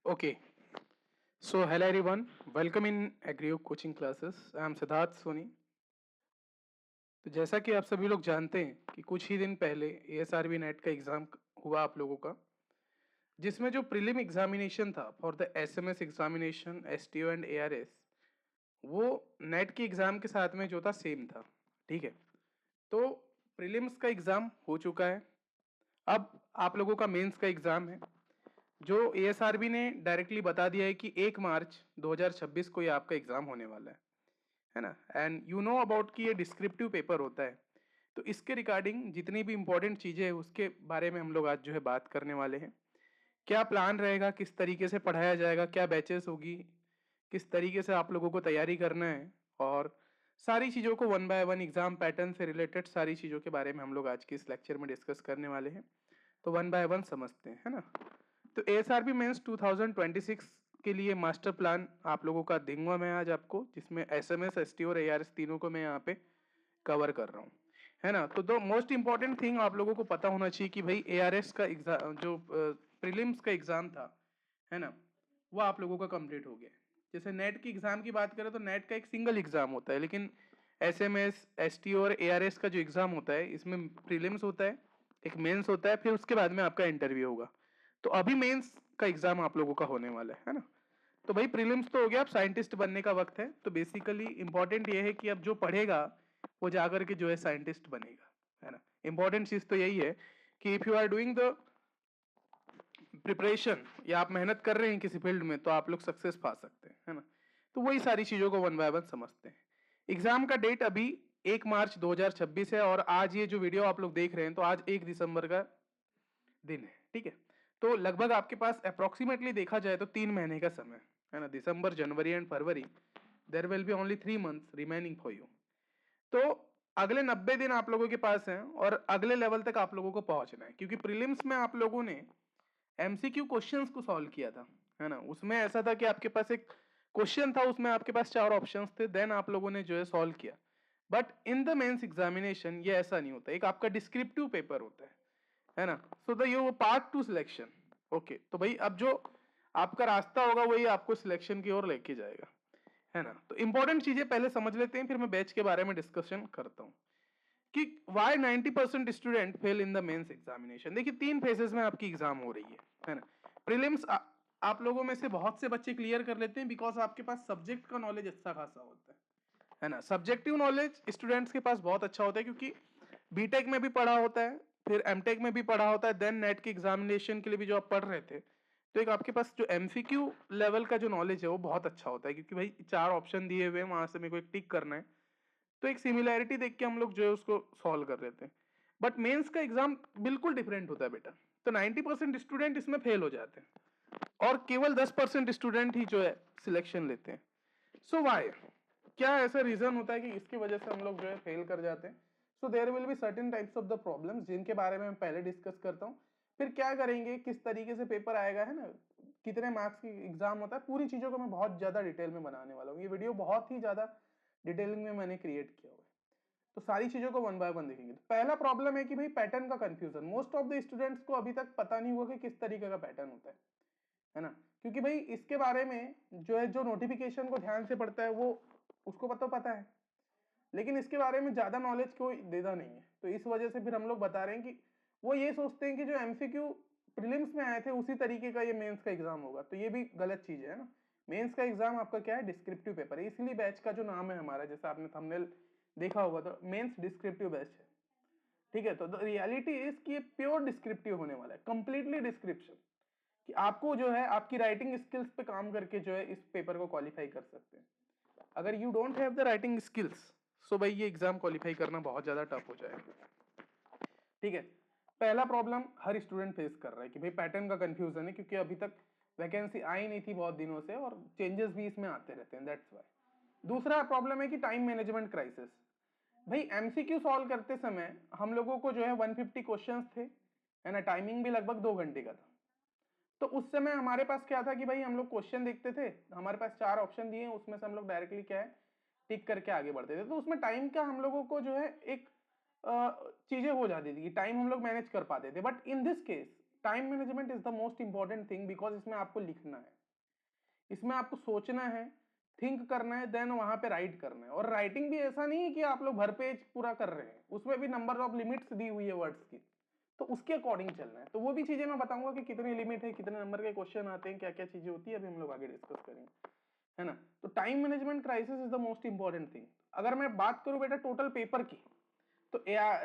Okay, so hello everyone, welcome in Agrio coaching classes. I am Siddharth Soni. तो जैसा कि आप सभी लोग जानते हैं कि कुछ ही दिन पहले ASRB नेट का एग्जाम हुआ आप लोगों का, जिसमें जो प्रीलिम एग्जामिनेशन था for the SMS examination STO and ARS, वो नेट के एग्जाम के साथ में जो था सेम था। ठीक है, तो प्रीलिम्स का एग्जाम हो चुका है। अब आप लोगों का मेंस का एग्जाम है, जो ASRB ने डायरेक्टली बता दिया है कि 1 मार्च 2026 को ये आपका एग्जाम होने वाला है ना। एंड यू नो अबाउट कि ये डिस्क्रिप्टिव पेपर होता है, तो इसके रिगार्डिंग जितनी भी इंपॉर्टेंट चीज़ें हैं उसके बारे में हम लोग आज जो है बात करने वाले हैं। क्या प्लान रहेगा, किस तरीके से पढ़ाया जाएगा, क्या बैचेस होगी, किस तरीके से आप लोगों को तैयारी करना है, और सारी चीज़ों को one by one exam pattern से रिलेटेड सारी चीज़ों के बारे में हम लोग आज के इस लेक्चर में डिस्कस करने वाले हैं। तो वन बाय वन समझते हैं, है ना। तो ASRB मेंस 2026 के लिए मास्टर प्लान आप लोगों का दूंगा मैं आज आपको, जिसमें SMS ST और ARS तीनों को मैं यहाँ पे कवर कर रहा हूँ, है ना। तो दो मोस्ट इंपॉर्टेंट थिंग आप लोगों को पता होना चाहिए कि भाई ARS का एग्जाम जो प्रीलिम्स का एग्जाम था, है ना, वो आप लोगों का कंप्लीट हो गया। जैसे नेट की एग्जाम की बात करें तो नेट का एक सिंगल एग्जाम होता है, लेकिन SMS ST और ARS का जो एग्जाम होता है इसमें प्रीलिम्स होता है, एक मेंस होता है, फिर उसके बाद में आपका इंटरव्यू होगा। तो अभी मेंस का एग्जाम आप लोगों का होने वाला है ना। तो भाई प्रीलिम्स तो हो गया, अब साइंटिस्ट बनने का वक्त है। तो बेसिकली इंपॉर्टेंट ये है कि अब जो पढ़ेगा वो जाकर के जो है साइंटिस्ट बनेगा, है ना। इंपॉर्टेंट चीज तो यही है कि if you are doing the preparation या आप मेहनत कर रहे हैं किसी फील्ड में, तो आप लोग सक्सेस पा सकते हैं, है ना। तो वही सारी चीजों को वन बाय वन समझते हैं। एग्जाम का डेट अभी 1 मार्च 2026 है, और आज ये जो वीडियो आप लोग देख रहे हैं तो आज 1 दिसंबर का दिन है। ठीक है, तो लगभग आपके पास अप्रोक्सीमेटली देखा जाए तो 3 महीने का समय है ना, दिसंबर जनवरी एंड फरवरी। There will be only 3 months remaining for you. तो अगले 90 दिन आप लोगों के पास हैं और अगले लेवल तक आप लोगों को पहुंचना है, क्योंकि प्रीलिम्स में आप लोगों ने MCQ क्वेश्चंस को सॉल्व किया था, है ना। उसमें ऐसा था कि आपके पास एक क्वेश्चन था, उसमें आपके पास 4 ऑप्शंस थे, देन आप लोगों ने जो है सॉल्व किया। But in the mains examination ये ऐसा नहीं होता, एक आपका डिस्क्रिप्टिव पेपर होता है ना। So the you part two selection. Okay, तो भाई अब जो आपका रास्ता होगा वही आपको सिलेक्शन की ओर लेके जाएगा, है ना। तो इंपॉर्टेंट चीजें पहले समझ लेते हैं, फिर मैं बैच के बारे में डिस्कशन करता हूँ कि why 90% student fail in the mains examination. देखिए 3 फेजेस में आपकी एग्जाम हो रही है ना। प्रीलिम्स आप लोगों में से बहुत से बच्चे क्लियर कर लेते हैं बिकॉज आपके पास सब्जेक्ट का नॉलेज अच्छा खासा होता है ना। सब्जेक्टिव नॉलेज स्टूडेंट्स के पास बहुत अच्छा होता है, क्योंकि बीटेक में भी पढ़ा होता है, फिर एमटेक में भी पढ़ा होता है, देन नेट के एग्जामिनेशन के लिए भी जो आप पढ़ रहे थे, तो एक आपके पास जो MCQ लेवल का जो नॉलेज है वो बहुत अच्छा होता है, क्योंकि भाई 4 ऑप्शन दिए हुए हैं, वहां से मेरे को एक टिक करना है, तो एक सिमिलैरिटी देख के हम लोग जो है उसको सॉल्व कर लेते हैं। बट मेंस का एग्जाम बिल्कुल डिफरेंट होता है बेटा। तो 90% स्टूडेंट इसमें फेल हो जाते हैं और केवल 10% स्टूडेंट ही जो है सिलेक्शन लेते हैं। सो वाई, क्या ऐसा रीजन होता है कि इसकी वजह से हम लोग जो है फेल कर जाते हैं। So there will be certain types of the problems, जिनके बारे में मैं पहले डिस्कस करता हूँ, फिर क्या करेंगे, किस तरीके से पेपर आएगा, है ना, कितने मार्क्स की एग्जाम होता है, पूरी चीजों को मैं बहुत ज्यादा डिटेल में बनाने वाला हूँ। ये वीडियो बहुत ही ज्यादा डिटेलिंग में मैंने क्रिएट किया हुआ है, तो सारी चीजों को वन बाय वन देखेंगे। तो पहला प्रॉब्लम है कि भाई पैटर्न का confusion. Most of the students को अभी तक पता नहीं हुआ कि किस तरीके का पैटर्न होता है ना। क्योंकि भाई इसके बारे में जो है, जो नोटिफिकेशन को ध्यान से पढ़ता है वो उसको पता है, लेकिन इसके बारे में ज्यादा नॉलेज कोई देता नहीं है। तो इस वजह से फिर हम लोग बता रहे हैं कि वो ये सोचते हैं कि जो MCQ प्रीलिम्स में आए थे उसी तरीके का ये मेंस का एग्जाम होगा, तो ये भी गलत चीज है ना। मेंस का एग्जाम आपका क्या है, डिस्क्रिप्टिव पेपर है, इसलिए बैच का जो नाम है हमारा, जैसे आपने थंबनेल देखा होगा, तो मेंस डिस्क्रिप्टिव बैच है। ठीक है, तो द रियलिटी इज कि ये प्योर डिस्क्रिप्टिव होने वाला है, कंप्लीटली डिस्क्रिप्शन, कि आपको जो है आपकी राइटिंग स्किल्स पे काम करके जो है इस पेपर को क्वालिफाई कर सकते हैं। अगर you don't have the writing skills, so भाई ये एग्जाम क्वालिफाई करना बहुत ज्यादा टफ हो जाएगा। ठीक है, पहला प्रॉब्लम हर स्टूडेंट फेस कर रहा है कि भाई पैटर्न का कंफ्यूजन है, क्योंकि अभी तक वैकेंसी आई नहीं थी बहुत दिनों से, और चेंजेस भी इसमें आते रहते हैं, दैट्स वाई। दूसरा प्रॉब्लम है कि टाइम मैनेजमेंट क्राइसिस। भाई MCQ सॉल्व करते समय हम लोगों को जो है 150 क्वेश्चंस थे, है ना, टाइमिंग भी लगभग 2 घंटे का था। तो उस समय हमारे पास क्या था कि भाई हम लोग क्वेश्चन देखते थे, हमारे पास 4 ऑप्शन दिए, उसमें से हम लोग डायरेक्टली क्या है टिक करके आगे बढ़ते थे। तो उसमें टाइम का हम लोगों को जो है एक चीजें हो जाती थी कि टाइम हम लोग मैनेज कर पाते थे। But in this case time management is the most important thing, because इसमें आपको लिखना है, इसमें आपको सोचना है, थिंक करना है, देन वहां पे राइट करना है। और राइटिंग भी ऐसा नहीं है कि आप लोग भर पेज पूरा कर रहे हैं, उसमें भी नंबर ऑफ लिमिट्स दी हुई है वर्ड्स की, तो उसके अकॉर्डिंग चलना है। तो वो भी चीजें मैं बताऊंगा कि कितनी लिमिट है, कितने नंबर के क्वेश्चन आते हैं, क्या क्या चीजें होती है, अभी हम लोग आगे डिस्कस करेंगे, है ना। तो time management crisis is the most important thing. अगर मैं बात करूं बेटा टोटल पेपर की, तो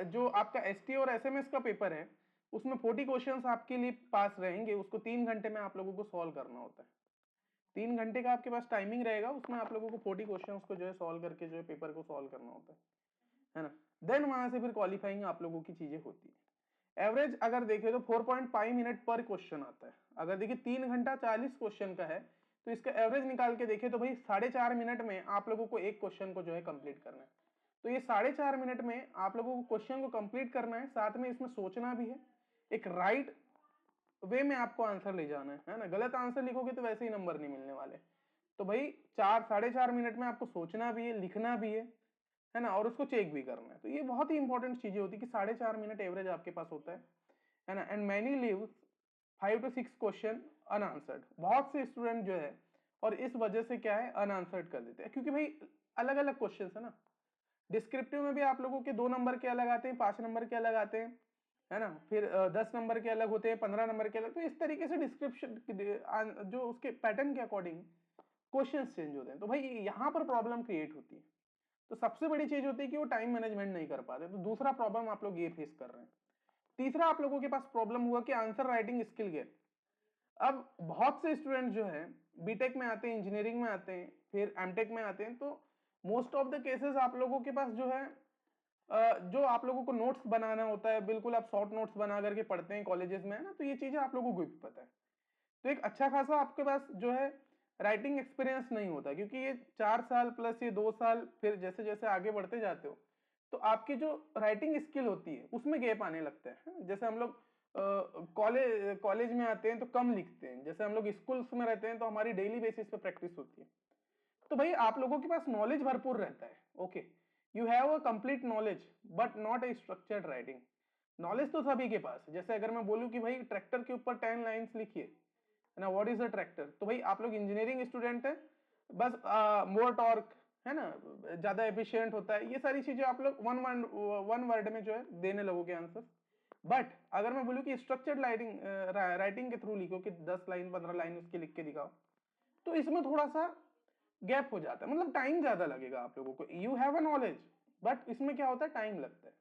जो आपका एसटी और एसएमएस का पेपर है, उसमें 40 क्वेश्चंस आपके लिए पास रहेंगे, उसको 3 घंटे में आप लोगों को सॉल्व करना होता है। 3 घंटे का आपके पास टाइमिंग रहेगा, उसमें आप लोगों को 40 क्वेश्चंस को जो है सॉल्व करके जो है पेपर को सॉल्व करना होता है ना। देन वहां से फिर क्वालिफाइंग आप लोगों की चीजें होती है। एवरेज अगर देखें तो 4.5 मिनट पर क्वेश्चन आता है। अगर देखिए 3 घंटा 40 क्वेश्चन का है, तो इसका एवरेज निकाल के देखें तो भाई 4.5 मिनट में आप लोगों को एक क्वेश्चन को जो है कंप्लीट करना है। तो ये 4.5 मिनट में आप लोगों को क्वेश्चन को कंप्लीट करना है, साथ में इसमें सोचना भी है, एक राइट वे में आपको आंसर ले जाना है ना। गलत आंसर लिखोगे तो वैसे ही नंबर नहीं मिलने वाले। तो भाई 4 साढ़े 4 मिनट में आपको सोचना भी है, लिखना भी है ना, और उसको चेक भी करना है। तो ये बहुत ही इंपॉर्टेंट चीजें होती है कि 4.5 मिनट एवरेज आपके पास होता है ना। And many leave 5 to 6 question unanswered. बहुत से स्टूडेंट जो है और इस वजह से क्या है अनआंसर्ड कर देते हैं, क्योंकि भाई अलग अलग क्वेश्चन है ना। डिस्क्रिप्टिव में भी आप लोगों के 2 नंबर के अलग आते हैं, 5 नंबर के अलग आते हैं, है ना। फिर 10 नंबर के अलग होते हैं, 15 नंबर के अलग। तो इस तरीके से डिस्क्रिप्शन जो उसके पैटर्न के अकॉर्डिंग क्वेश्चंस चेंज होते हैं। तो भाई यहाँ पर प्रॉब्लम क्रिएट होती है। तो सबसे बड़ी चीज होती है कि वो टाइम मैनेजमेंट नहीं कर पाते। तो दूसरा प्रॉब्लम आप लोग ये फेस कर रहे हैं। तीसरा आप लोगों के पास प्रॉब्लम हुआ कि आंसर राइटिंग स्किल गैप। अब बहुत से स्टूडेंट जो है बीटेक में आते हैं, इंजीनियरिंग में आते हैं, फिर एमटेक में आते हैं, तो मोस्ट ऑफ द केसेस आप लोगों के पास जो है जो आप लोगों को नोट्स बनाना होता है, बिल्कुल आप शॉर्ट नोट्स बना करके पढ़ते हैं कॉलेजेस में, है ना। तो ये चीजें आप लोगों को भी पता है। तो एक अच्छा खासा आपके पास जो है राइटिंग एक्सपीरियंस नहीं होता, क्योंकि ये 4 साल प्लस ये 2 साल, फिर जैसे जैसे आगे बढ़ते जाते हो तो आपकी जो राइटिंग स्किल होती है उसमें गैप आने लगता है। जैसे हम लोग कॉलेज में आते हैं तो कम लिखते हैं, जैसे हम लोग स्कूल्स में रहते हैं तो हमारी डेली बेसिस पे प्रैक्टिस होती है। तो भाई आप लोगों के पास नॉलेज भरपूर रहता है, okay, you have a complete knowledge but not a structured writing. Knowledge तो सभी के पास है। जैसे अगर मैं बोलूं कि भाई ट्रैक्टर के ऊपर 10 लाइंस लिखिए, है ना, व्हाट इज अ ट्रैक्टर, तो भाई आप लोग इंजीनियरिंग स्टूडेंट है, बस मोर टॉर्क, है ना, ज्यादा एफिशिएंट होता है, ये सारी चीजें आप लोग वन वर्ड में जो है देने लगोगे आंसर। बट अगर मैं बोलूं कि स्ट्रक्चर्ड राइटिंग के थ्रू लिखो कि 10 लाइन 15 लाइन उसकी लिख के दिखाओ, तो इसमें थोड़ा सा गैप हो जाता है, मतलब टाइम ज्यादा लगेगा आप लोगों को। You have a knowledge but इसमें क्या होता है, टाइम लगता है।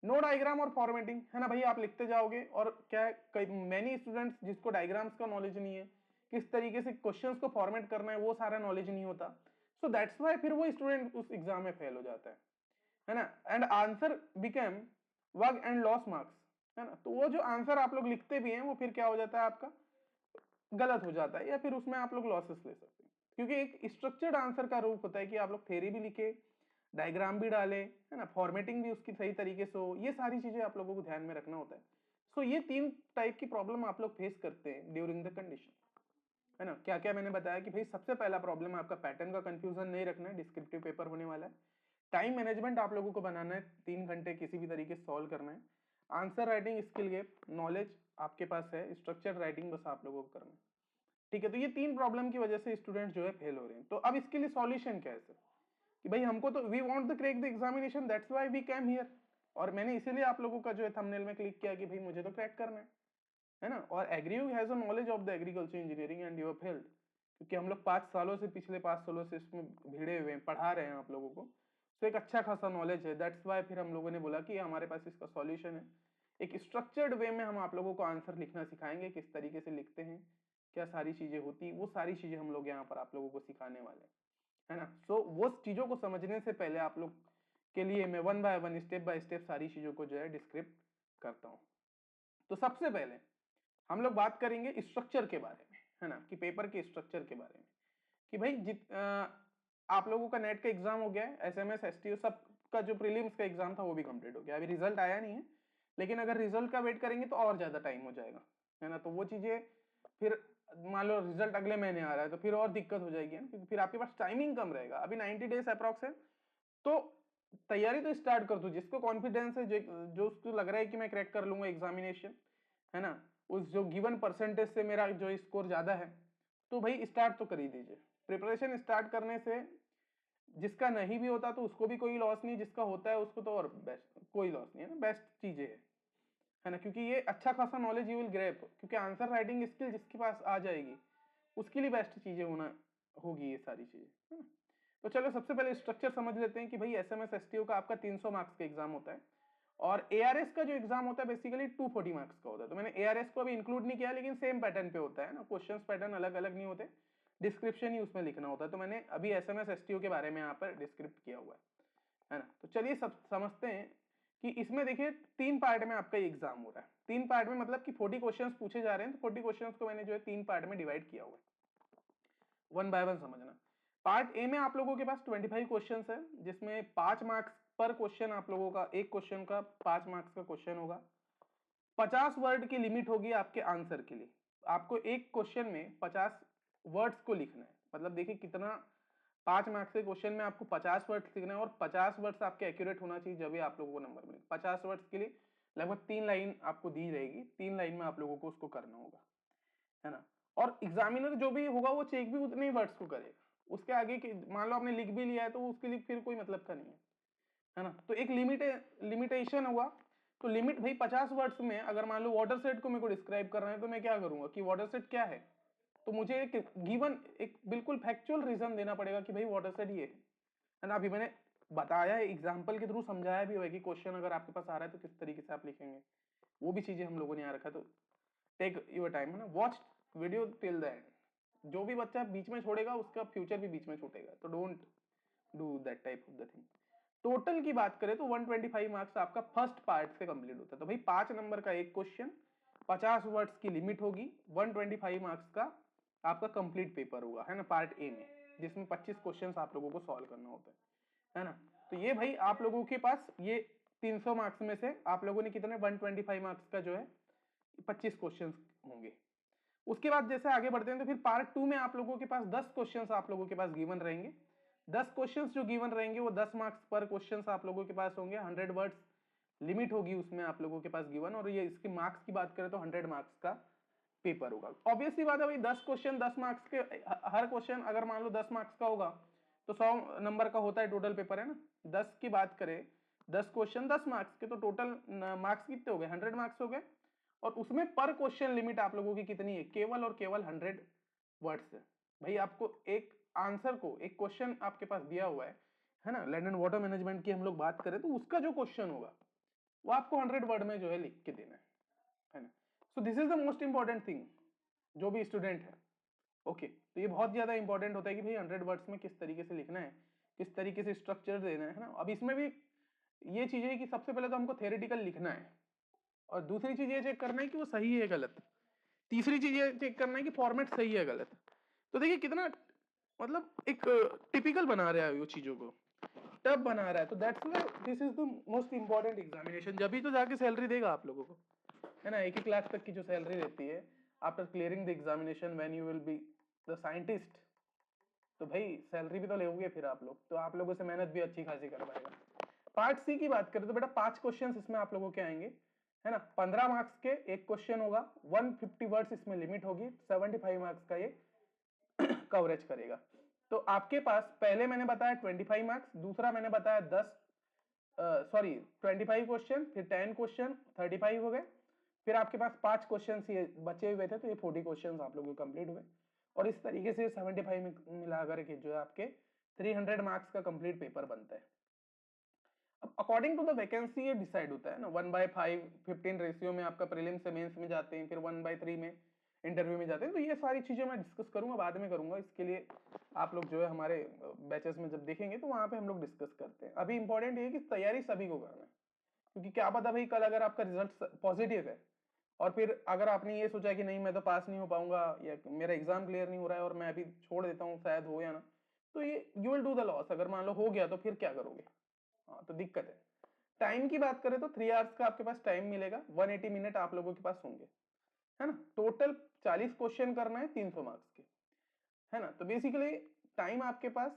नो डायग्राम और फॉर्मेटिंग, है ना भाई, आप लिखते जाओगे और क्या है, कई मैनी स्टूडेंट्स जिसको डायग्राम्स का नॉलेज नहीं है, किस तरीके से क्वेश्चंस को फॉर्मेट करना है वो सारा नॉलेज नहीं होता। सो दैट्स वाई फिर वो स्टूडेंट उस एग्जाम में फेल हो जाता है ना। And answer become work and loss marks, है ना। तो वो जो आंसर आप लोग लिखते भी हैं वो फिर क्या हो जाता है आपका, गलत हो जाता है, या फिर उसमें आप लोग लॉसेस ले सकते हैं। क्योंकि एक स्ट्रक्चर्ड आंसर का रूप होता है कि आप लोग थ्योरी भी लिखे, डायग्राम भी डाले, है ना, फॉर्मेटिंग भी उसकी सही तरीके से हो, ये सारी चीजें आप लोगों को ध्यान में रखना होता है। सो ये 3 टाइप की प्रॉब्लम आप लोग फेस करते हैं ड्यूरिंग द कंडीशन, है ना। क्या क्या मैंने बताया कि भाई सबसे पहला प्रॉब्लम आपका पैटर्न का कंफ्यूजन नहीं रखना है, डिस्क्रिप्टिव पेपर होने वाला है। टाइम मैनेजमेंट आप लोगों को बनाना है, 3 घंटे किसी भी तरीके से सॉल्व करना है। Answer writing skill gap, knowledge आपके पास है, स्ट्रक्चर राइटिंग बस आप लोगों को करना है, ठीक है। तो ये 3 प्रॉब्लम की वजह से स्टूडेंट जो है फेल हो रहे हैं। तो अब इसके लिए सॉल्यूशन क्या है सर, कि भाई हमको तो we want the crack the examination, that's why we came here. और मैंने इसीलिए आप लोगों का जो है थंबनेल में क्लिक किया कि भाई मुझे तो क्रैक करना है ना। और agri has a knowledge of the agriculture engineering and you have failed, क्योंकि हम लोग 5 सालों से, पिछले 5 सालों से इसमें भिड़े हुए हैं, पढ़ा रहे हैं आप लोगों को, तो एक अच्छा खासा नॉलेज है। दैट्स वाई फिर हम लोगों ने बोला कि हमारे पास इसका सॉल्यूशन है। एक स्ट्रक्चर्ड वे में हम आप लोगों को आंसर लिखना सिखाएंगे, किस तरीके से लिखते हैं, क्या सारी चीजें होती, वो सारी चीजें हम लोग यहाँ पर आप लोगों को सिखाने वाले हैं, है ना। सो वो चीजों को समझने से पहले आप लोग के लिए मैं one by one, step by step सारी चीजों को जो है डिस्क्रिप्ट करता हूँ। तो सबसे पहले हम लोग बात करेंगे स्ट्रक्चर के बारे में, है ना, कि पेपर के स्ट्रक्चर के बारे में, कि भाई आप लोगों का नेट का एग्जाम हो गया है, एसएमएस एसटीओ सब का जो प्रीलिम्स का एग्जाम था वो भी कंप्लीट हो गया, अभी रिजल्ट आया नहीं है, लेकिन अगर रिजल्ट का वेट करेंगे तो और ज्यादा टाइम हो जाएगा, है ना। तो वो चीजें फिर मान लो रिजल्ट अगले महीने आ रहा है तो फिर और दिक्कत हो जाएगी ना, क्योंकि फिर आपके पास टाइमिंग कम रहेगा। अभी 90 डेज अप्रॉक्स है, तो तैयारी तो स्टार्ट कर दो, जिसको कॉन्फिडेंस है, जो उसको लग रहा है कि मैं क्रैक कर लूंगा एग्जामिनेशन, है ना, उस जो गिवन परसेंटेज से मेरा जो स्कोर ज्यादा है, तो भाई स्टार्ट तो कर ही दीजिए। प्रिपरेशन स्टार्ट करने से जिसका नहीं भी होता तो उसको भी कोई लॉस नहीं, जिसका होता है उसको तो और बेस्ट, कोई लॉस नहीं है ना, बेस्ट चीजें है ना, क्योंकि ये अच्छा खासा नॉलेज यू विल ग्रैब, क्योंकि आंसर राइटिंग स्किल जिसके पास आ जाएगी उसके लिए बेस्ट चीजें होना होगी ये सारी चीजें, है ना। तो चलो सबसे पहले स्ट्रक्चर समझ लेते हैं कि भाई एसएमएस एसटीओ का आपका 300 मार्क्स का एग्जाम होता है, और एआरएस का जो एग्जाम होता है बेसिकली 240 मार्क्स का होता है। तो मैंने एआरएस को अभी इंक्लूड नहीं किया, लेकिन सेम पैटर्न पे होता है ना, क्वेश्चंस पैटर्न अलग अलग नहीं होते, डिस्क्रिप्शन ही उसमें लिखना होता है। तो मैंने अभी एसएमएस एसटीओ के बारे में यहाँ पर डिस्क्रिप्ट किया हुआ है ना। तो चलिए सब समझते हैं कि इसमें देखिए 3 पार्ट में आपका एग्जाम हो रहा है। 3 पार्ट में मतलब कि 40 क्वेश्चंस पूछे जा रहे हैं, तो 40 क्वेश्चंस को मैंने जो है 3 पार्ट में डिवाइड किया हुआ है, वन बाय वन समझना। पार्ट ए में आप लोगों के पास 25 क्वेश्चंस है, जिसमें 5 मार्क्स पर क्वेश्चन आप लोगों का, एक क्वेश्चन का 5 मार्क्स का क्वेश्चन होगा। 50 वर्ड की लिमिट होगी आपके आंसर के लिए। आपको एक क्वेश्चन में 50 वर्ड्स को लिखना है, मतलब देखिए कितना, 5 मार्क्स के क्वेश्चन में आपको 50 वर्ड्स लिखना है, और 50 वर्ड्स आपके एक्यूरेट होना चाहिए, जब भी आप लोगों को नंबर मिलेगा। 50 वर्ड्स के लिए लगभग 3 लाइन आपको दी रहेगी, 3 लाइन में आप लोगों को उसको करना होगा, है ना। और एग्जामिनर जो भी होगा वो चेक भी उतने ही वर्ड्स को करेगा, उसके आगे मान लो आपने लिख भी लिया है तो उसके लिए फिर कोई मतलब का नहीं है ना। तो एक लिमिटेशन हुआ, तो लिमिट भाई 50 वर्ड्स में, अगर मान लो वाटर सेट को मेरे को डिस्क्राइब करना है, तो मैं क्या करूंगा कि वाटर सेट क्या है, तो मुझे एक गिवन, एक बिल्कुल फैक्चुअल रीजन देना पड़ेगा कि भाई वाटर सेट ये है ना। अभी मैंने बताया है, एग्जाम्पल के थ्रू समझाया भी हुआ कि क्वेश्चन अगर आपके पास आ रहा है तो किस तरीके से आप लिखेंगे, वो भी चीजें हम लोगों ने यहाँ रखा। तो टेक योर टाइम, है ना, watch video till the end. जो भी बच्चा बीच में छोड़ेगा उसका फ्यूचर भी बीच में छूटेगा, तो don't do that type of the thing. Total की बात करें तो 125 मार्क्स आपका फर्स्ट पार्ट से कंप्लीट होता है। तो भाई 5 नंबर का एक क्वेश्चन, 50 वर्ड्स की लिमिट होगी, 125 मार्क्स का आपका कंप्लीट पेपर होगा, है ना, पार्ट ए में, जिसमें 25 क्वेश्चंस आप लोगों को सॉल्व करना होता है ना। तो ये भाई आप लोगों के पास ये 300 मार्क्स में से आप लोगों ने कितने, 125 मार्क्स का जो है 25 क्वेश्चंस होंगे। उसके बाद जैसे आगे बढ़ते हैं तो फिर पार्ट 2 में आप लोगों के पास 10 क्वेश्चंस आप लोगों के पास गिवन रहेंगे। 10 क्वेश्चंस जो गिवन रहेंगे वो 10 मार्क्स पर क्वेश्चंस आप लोगों के पास होंगे, 100 वर्ड्स लिमिट होगी उसमें आप लोगों के पास गिवन, और ये इसके मार्क्स की बात करें तो 100 मार्क्स का पेपर होगा। ऑब्वियसली बात है भाई, 10 क्वेश्चन 10 मार्क्स के, हर क्वेश्चन अगर मान लो 10 मार्क्स का होगा तो 100 नंबर का होता है टोटल पेपर, है ना। 10 की बात करें, 10 क्वेश्चन 10 मार्क्स के, तो टोटल मार्क्स कितने हो गए, 100 मार्क्स हो गए। और उसमें पर क्वेश्चन लिमिट आप लोगों की कितनी है, केवल और केवल 100 वर्ड्स है। भाई आपको एक आंसर को, एक क्वेश्चन आपके पास दिया हुआ है ना, लैंड एंड वाटर मैनेजमेंट की हम लोग बात करें तो उसका जो क्वेश्चन होगा वो आपको 100 वर्ड में जो है लिख के देना है ना। So this is the most important thing, जो भी स्टूडेंट है, ओके। तो ये बहुत ज्यादा इंपॉर्टेंट होता है कि भाई 100 वर्ड्स में किस तरीके से लिखना है, किस तरीके से स्ट्रक्चर देना है ना। अब इसमें भी ये चीज है कि सबसे पहले तो हमको थ्योरेटिकल लिखना है, और दूसरी चीज ये चेक करना है कि वो सही है गलत, तीसरी चीज ये चेक करना है कि फॉर्मेट सही है गलत। तो देखिए कितना मतलब एक टिपिकल बना रहा है वो चीजों को, टफ बना रहा है। तो that's why this is the most important examination, जब भी तो जाके सैलरी देगा आप लोगों को, है ना। एक 1 लाख तक की जो सैलरी रहती है after clearing the examination when you will be the scientist, तो भाई सैलरी भी तो लेंगे फिर आप लोग, तो आप लोगों से मेहनत भी अच्छी खासी करवाएगा। पार्ट सी की बात करें तो बेटा 5 क्वेश्चन इसमें आप लोगों के आएंगे, है ना। 15 मार्क्स के एक क्वेश्चन होगा, 150 वर्ड्स इसमें लिमिट होगी, 75 मार्क्स का ये कवरेज करेगा। तो आपके पास पहले मैंने बताया 25 मार्क्स, दूसरा मैंने बताया 25 क्वेश्चन, फिर 10 क्वेश्चन 35 हो गए, फिर आपके पास 5 क्वेश्चन ये बचे हुए थे, तो ये 40 क्वेश्चन आप लोगों के कंप्लीट हुए। और इस तरीके से 75 में मिलाकर के जो है आपके 300 मार्क्स का कंप्लीट पेपर बनता है। अब अकॉर्डिंग टू द वैकेंसी ये डिसाइड होता है ना, 1/5 15 रेशियो में आपका प्रीलिम्स से मेंस में जाते हैं, फिर 1/3 में इंटरव्यू में जाते हैं। तो ये सारी चीजें मैं डिस्कस करूंगा, बाद में करूंगा, इसके लिए आप लोग जो है हमारे बैचेस में जब देखेंगे तो वहां पे हम लोग डिस्कस करते हैं। अभी इंपॉर्टेंट ये कि तैयारी सभी को करना है, क्योंकि क्या पता भाई कल अगर आपका रिजल्ट पॉजिटिव है और फिर अगर आपने ये सोचा कि नहीं मैं तो पास नहीं हो पाऊंगा, या मेरा एग्जाम क्लियर नहीं हो रहा है और मैं अभी छोड़ देता हूँ, शायद हो या ना, तो ये you will do the loss. अगर मान लो हो गया तो फिर क्या करोगे, हाँ तो दिक्कत है। टाइम की बात करें तो 3 आवर्स का आपके पास टाइम मिलेगा, 180 मिनट आप लोगों के पास होंगे, है ना। टोटल 40 क्वेश्चन करना है 300 मार्क्स के, है ना। तो बेसिकली टाइम आपके पास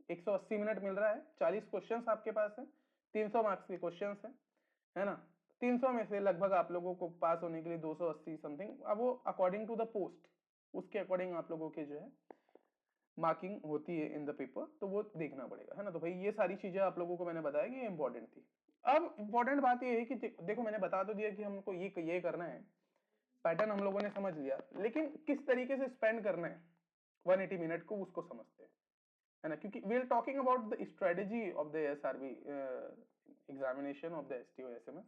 180 मिनट मिल रहा है, 40 क्वेश्चंस आपके पास है, 300 मार्क्स के क्वेश्चंस है ना। 300 में से लगभग आप लोगों को पास होने के लिए 280 समथिंग, अब वो अकॉर्डिंग टू द पोस्ट, उसके अकॉर्डिंग आप लोगों के जो है मार्किंग होती है इन द पेपर, तो वो देखना पड़ेगा, है ना। तो भाई ये सारी चीजें आप लोगों को मैंने बताया कि ये इंपॉर्टेंट थी। अब इंपॉर्टेंट बात ये है कि देखो मैंने बता तो दिया कि हमको ये करना है, पैटर्न हम लोगों ने समझ लिया, लेकिन किस तरीके से स्पेंड करना है 180 मिनट को, उसको समझते हैं, है ना। क्योंकि we are talking about the strategy of the SRB examination of the STO SMS.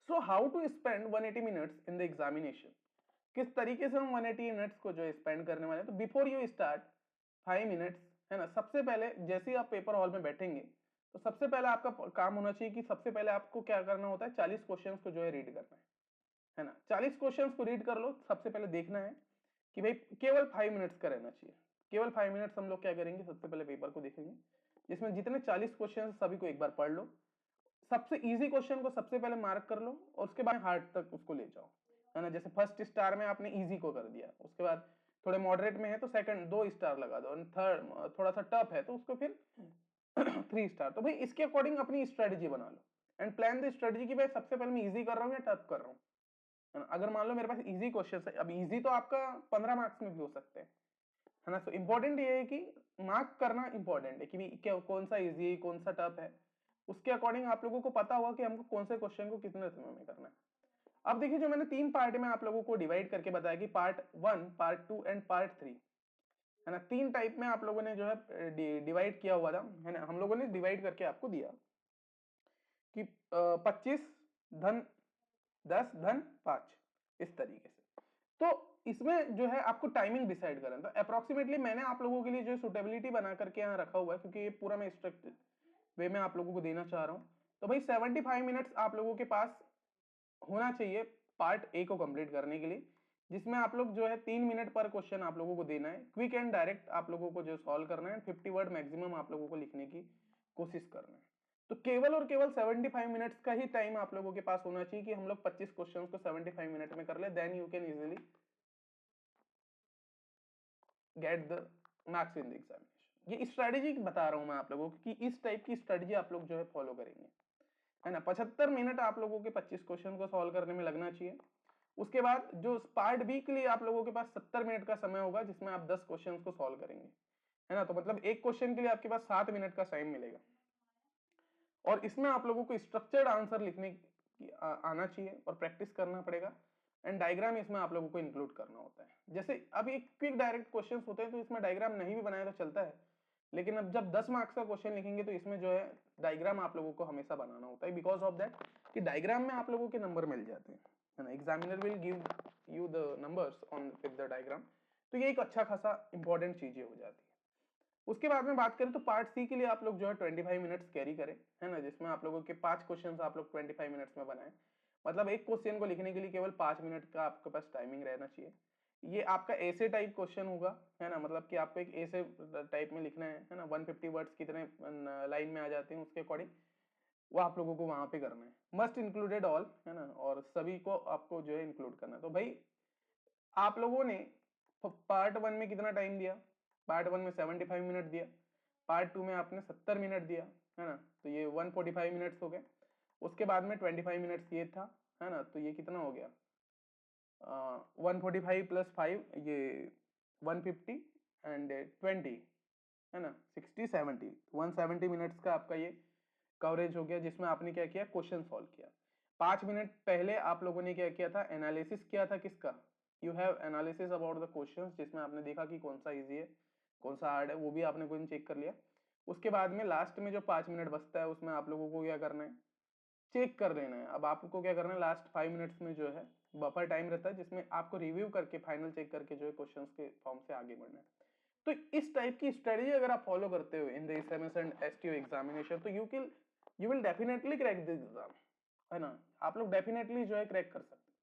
So how to spend 180 minutes in the examination, किस तरीके से हम 180 मिनट्स को जो स्पेंड करने वाले हैं। तो बिफोर यू स्टार्ट 5 मिनट्स, है ना, सबसे पहले जैसे ही आप पेपर हॉल में बैठेंगे तो सबसे पहले आपका काम होना चाहिए कि सबसे पहले आपको क्या करना होता है, 40 क्वेश्चंस को जो है रीड करना है ना। 40 क्वेश्चंस को रीड कर लो, सबसे पहले देखना है कि भाई केवल 5 मिनट्स का रहना चाहिए। केवल 5 मिनट्स हम लोग क्या करेंगे, सबसे पहले पेपर को देखेंगे, जिसमें जितने 40 क्वेश्चन सभी को एक बार पढ़ लो, सबसे इजी क्वेश्चन को सबसे पहले मार्क कर लो और उसके बाद हार्ड तक उसको ले जाओ, है ना। जैसे फर्स्ट स्टार में आपने इजी को कर दिया, उसके बाद थोड़े मॉडरेट में है तो सेकंड 2 स्टार लगा दो, थर्ड थोड़ा सा टफ है तो उसको फिर 3 स्टार। तो भाई इसके अकॉर्डिंग अपनी स्ट्रेटेजी बना लो एंड प्लान द स्ट्रेटेजी कि भाई सबसे पहले मैं इजी कर रहा हूँ या टफ कर रहा हूँ, है ना। अगर मान लो मेरे पास इजी क्वेश्चन है, अब इजी तो आपका 15 मार्क्स में भी हो सकते हैं, है ना। तो इंपॉर्टेंट ये है कि मार्क करना इंपॉर्टेंट है कि क्या कौन सा इजी कौन सा टफ है, उसके अकॉर्डिंग आप लोगों को पता होगा कि हमको कौन से क्वेश्चन को कितने समय में करना है। अब देखिए जो मैंने 3 पार्ट में आप लोगों को डिवाइड करके बताया कि पार्ट 1, पार्ट 2 एंड पार्ट 3, है ना, 3 टाइप में आप लोगों ने जो है डिवाइड किया हुआ था, है ना। हम लोगों ने डिवाइड करके आपको दिया कि 25 धन 10 धन 5, इस तरीके से। तो इसमें जो है आपको टाइमिंग डिसाइड करना, तो अप्रोक्सीमेटली मैंने आप लोगों के लिए जो सुटेबिलिटी बना करके यहाँ रखा हुआ है, क्योंकि ये पूरा मैं स्ट्रक्चर वे में आप लोगों को देना चाह रहा हूँ। तो भाई 75 मिनट्स आप लोगों के पास होना चाहिए पार्ट ए को कंप्लीट करने के लिए, जिसमें आप लोग जो है 3 मिनट पर क्वेश्चन आप लोगों को देना है, क्विक एंड डायरेक्ट आप लोगों को जो सॉल्व करना है, 50 वर्ड मैक्सिमम आप लोगों को लिखने की कोशिश करना है। तो केवल और केवल 75 मिनट्स का ही टाइम आप लोगों के पास होना चाहिए कि हम लोग 25 क्वेश्चंस को 75 मिनट में कर ले, then you can easily get the marks in the examination. ये स्ट्रेटेजी बता रहा हूं मैं आप लोगों को कि इस टाइप की स्ट्रेटेजी आप लोग जो है फॉलो करेंगे, है ना। 75 मिनट आप लोगों के 25 क्वेश्चन को सॉल्व करने में लगना चाहिए। उसके बाद जो पार्ट बी के लिए आप लोगों के पास 70 मिनट का समय होगा, जिसमें आप 10 क्वेश्चन को सॉल्व करेंगे, है ना। तो मतलब एक क्वेश्चन के लिए आपके पास 7 मिनट का टाइम मिलेगा और इसमें आप लोगों को स्ट्रक्चर्ड आंसर लिखने की आना चाहिए और प्रैक्टिस करना पड़ेगा एंड डायग्राम इसमें आप लोगों को इंक्लूड करना होता है। जैसे अब एक क्विक डायरेक्ट क्वेश्चंस होते हैं तो इसमें डायग्राम नहीं भी बनाया तो चलता है, लेकिन अब जब 10 मार्क्स का क्वेश्चन लिखेंगे तो इसमें जो है डायग्राम आप लोगों को हमेशा बनाना होता है, बिकॉज ऑफ दैट कि डायग्राम में आप लोगों के नंबर मिल जाते हैं, है ना। Examiner will give you the numbers on with the diagram. तो ये एक अच्छा खासा इंपॉर्टेंट चीजें हो जाती है। उसके बाद में बात करें तो पार्ट सी के लिए आप लोग जो है 25 मिनट्स कैरी करें, है ना, जिसमें आप लोगों के 5 क्वेश्चन आप लोग 25 मिनट्स में बनाएं। मतलब एक क्वेश्चन को लिखने के लिए केवल 5 मिनट का आपके पास टाइमिंग रहना चाहिए। ये आपका ऐसे टाइप क्वेश्चन होगा, है ना, मतलब कि आपको एक ऐसे टाइप में लिखना है ना, 150 वर्ड्स कितने लाइन में आ जाते हैं उसके अकॉर्डिंग वो आप लोगों को वहां पे करना है। मस्ट इंक्लूडेड ऑल, है ना, और सभी को आपको जो है इंक्लूड करना है। तो भाई आप लोगों ने पार्ट 1 में कितना टाइम दिया, पार्ट 1 में 75 मिनट दिया, पार्ट 2 में आपने 70 मिनट दिया, है ना, तो ये 145 मिनट्स हो गए। उसके बाद में 25 मिनट्स ये था, है ना, तो ये कितना हो गया, 145 प्लस 5 ये 150 एंड 20, है ना, 60 70 170 मिनट्स का आपका ये कवरेज हो गया, जिसमें आपने क्या किया, क्वेश्चन सॉल्व किया। 5 मिनट पहले आप लोगों ने क्या किया था, एनालिसिस किया था किसका, you have analysis about the questions, जिसमें आपने देखा कि कौन सा इजी है कौन सा हार्ड है, वो भी आपने क्वेश्चन चेक कर लिया। उसके बाद में लास्ट में जो 5 मिनट बचता है उसमें आप लोगों को क्या करना है, चेक कर लेना है। अब आपको क्या करना है, लास्ट 5 मिनट्स में जो है बफर टाइम रहता है, जिसमें आपको रिव्यू करके फाइनल चेक करके जो है क्वेश्चंस के फॉर्म से आगे बढ़ना है। तो इस टाइप की स्ट्रेटेजी अगर आप फॉलो करते हो in the SMS and STO examination, तो you will definitely crack this exam, है ना। आप लोग डेफिनेटली जो है क्रैक कर सकते हैं,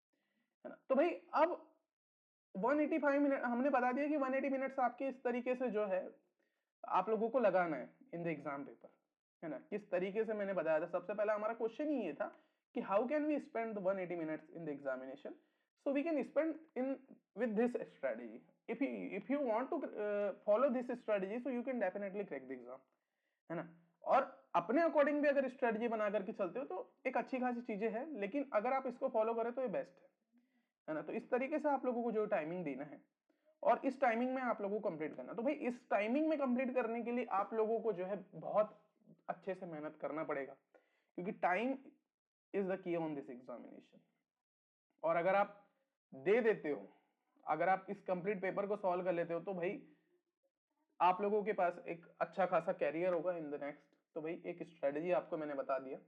है ना। तो भाई अब 185 मिनट हमने बता दिया कि 180 मिनट्स आपके इस तरीके से जो है आप लोगों को लगाना है इन द एग्जाम पेपर, है ना। किस तरीके से मैंने बताया था, सबसे पहला हमारा क्वेश्चन ही ये था कि how can we spend the 180 minutes in the examination, so we can spend in with this strategy. if you want to follow this strategy, so you can definitely crack the exam, है ना। और अपने according भी अगर strategy बना करके चलते हो तो एक अच्छी खासी चीजें हैं, लेकिन अगर आप इसको फॉलो करें तो ये बेस्ट है ना। तो इस तरीके से आप लोगों को जो टाइमिंग देना है और इस टाइमिंग में आप लोगों को कंप्लीट करना। तो भाई इस टाइमिंग में कंप्लीट करने के लिए आप लोगों को जो है बहुत अच्छे से मेहनत करना पड़ेगा, क्योंकि time is the key on this examination. और अगर आप दे देते हो, अगर आप इस कंप्लीट पेपर को सॉल्व कर लेते हो, तो भाई आप लोगों के पास एक अच्छा खासा कैरियर होगा इन द नेक्स्ट। तो भाई एक स्ट्रेटजी आपको मैंने बता दिया।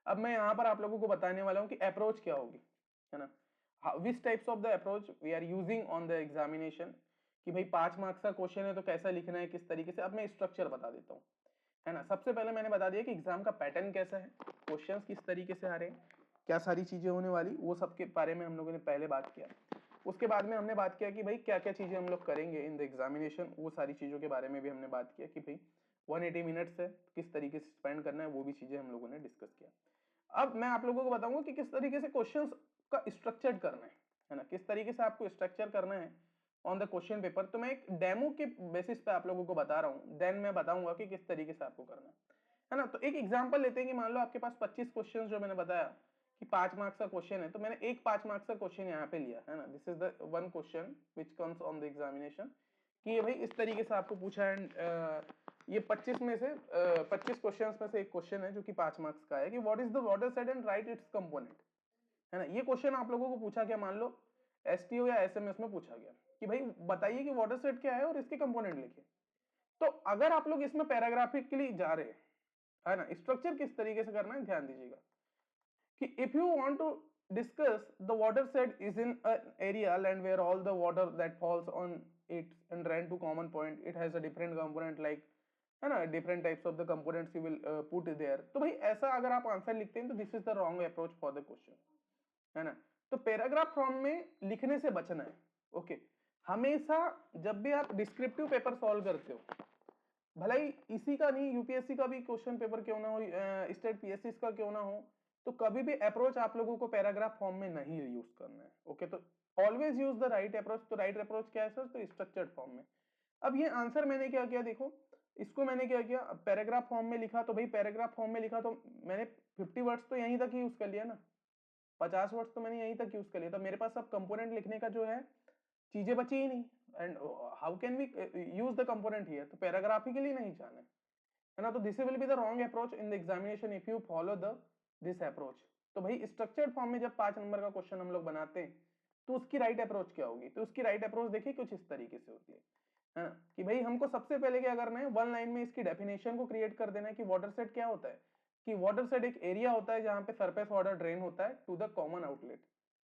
अब मैं यहाँ पर आप लोगों को बताने वाला हूँ कि अप्रोच क्या होगी, है ना, which types of the approach we are using on the examination, कि भाई 5 मार्क्स का क्वेश्चन है तो कैसा लिखना है, किस तरीके से। अब मैं स्ट्रक्चर बता देता हूँ, है ना। सबसे पहले मैंने बता दिया कि एग्जाम का पैटर्न कैसा है, क्वेश्चन किस तरीके से आ रहे हैं, क्या सारी चीजें होने वाली, वो सबके बारे में हम लोगों ने पहले बात किया। उसके बाद में हमने बात किया कि भाई क्या क्या चीजें हम लोग करेंगे इन द एग्जामिनेशन, वो सारी चीजों के बारे में भी हमने बात किया कि भाई 180 मिनट्स है, किस तरीके से स्पेंड करना है, वो भी चीजें हम लोगों ने डिस्कस किया। अब मैं आप लोगों को बताऊंगा कि किस तरीके से क्वेश्चंस का स्ट्रक्चर करना है ना, किस तरीके से आपको स्ट्रक्चर करना है ऑन द क्वेश्चन पेपर। तो मैं एक डेमो के बेसिस पे आप लोगों को बता रहा हूँ, देन मैं बताऊंगा कि किस तरीके से आपको करना है ना। तो एक एग्जांपल लेते हैं कि मान लो आपके पास 25 क्वेश्चंस, जो मैंने बताया कि 5 मार्क्स का क्वेश्चन है, तो मैंने एक 5 मार्क्स का क्वेश्चन यहाँ पे लिया है ना। This is the one question which comes on the examination, कि ये भाई इस तरीके से आपको पूछा है। ये 25 में से 25 क्वेश्चंस में से एक क्वेश्चन है जो कि 5 मार्क्स का है, कि what is the water said and right it's component, है ना। ये क्वेश्चन आप लोगों को पूछा गया, मान लो एसटीओ या एसएमएस में पूछा गया कि भाई बताइए कि वाटर सेट क्या है और इसके कंपोनेंट लिखिए। तो अगर आप लोग इसमें पैराग्राफिकली जा रहे हैं, है ना, स्ट्रक्चर किस तरीके से करना है ध्यान दीजिएगा, कि if you want to discuss the water set is in an area land where all the water that falls on it and ran to common point, it has a different component like, है ना, different types of the components you will put there। तो भाई ऐसा अगर आप answer लिखते हैं तो this is the wrong approach for the question, है ना। तो पैराग्राफ फॉर्म में लिखने से बचना है। ओके, हमेशा जब भी आप डिस्क्रिप्टिव पेपर सॉल्व करते हो, भले ही इसी का नहीं, यूपीएससी का भी क्वेश्चन पेपर क्यों ना हो, स्टेट पीएससी का क्यों ना हो, तो कभी भी अप्रोच आप लोगों को पैराग्राफ फॉर्म में नहीं यूज करना है। ओके, तो always use the right approach. तो राइट अप्रोच क्या है सर, तो स्ट्रक्चर्ड फॉर्म में। अब ये आंसर मैंने क्या किया, देखो इसको मैंने क्या किया, पैराग्राफ फॉर्म में लिखा, तो भाई पैराग्राफ फॉर्म में लिखा तो मैंने 50 वर्ड्स तो यहीं तक यूज कर लिया ना, 50 वर्ड्स तो मैंने यहीं तक यूज कर लिया। तो मेरे पास अब कंपोनेंट लिखने का जो है चीजें बची ही नहीं। And how can we use the component here, तो पैराग्राफ ही के लिए नहीं जाना है ना। तो this will be the wrong approach in the examination if you follow the this approach. तो भाई स्ट्रक्चर्ड फॉर्म में जब 5 नंबर का क्वेश्चन हम लोग बनाते हैं तो उसकी राइट अप्रोच क्या होगी, तो उसकी राइट अप्रोच देखिए कुछ इस तरीके से होती है ना, कि भाई हमको सबसे पहले क्या करना है, वन लाइन में इसकी डेफिनेशन को क्रिएट कर देना है कि वाटर सेट क्या होता है। कि वाटर सेट एक एरिया होता है जहां पे सरफेस वाटर ड्रेन होता है टू द कॉमन आउटलेट,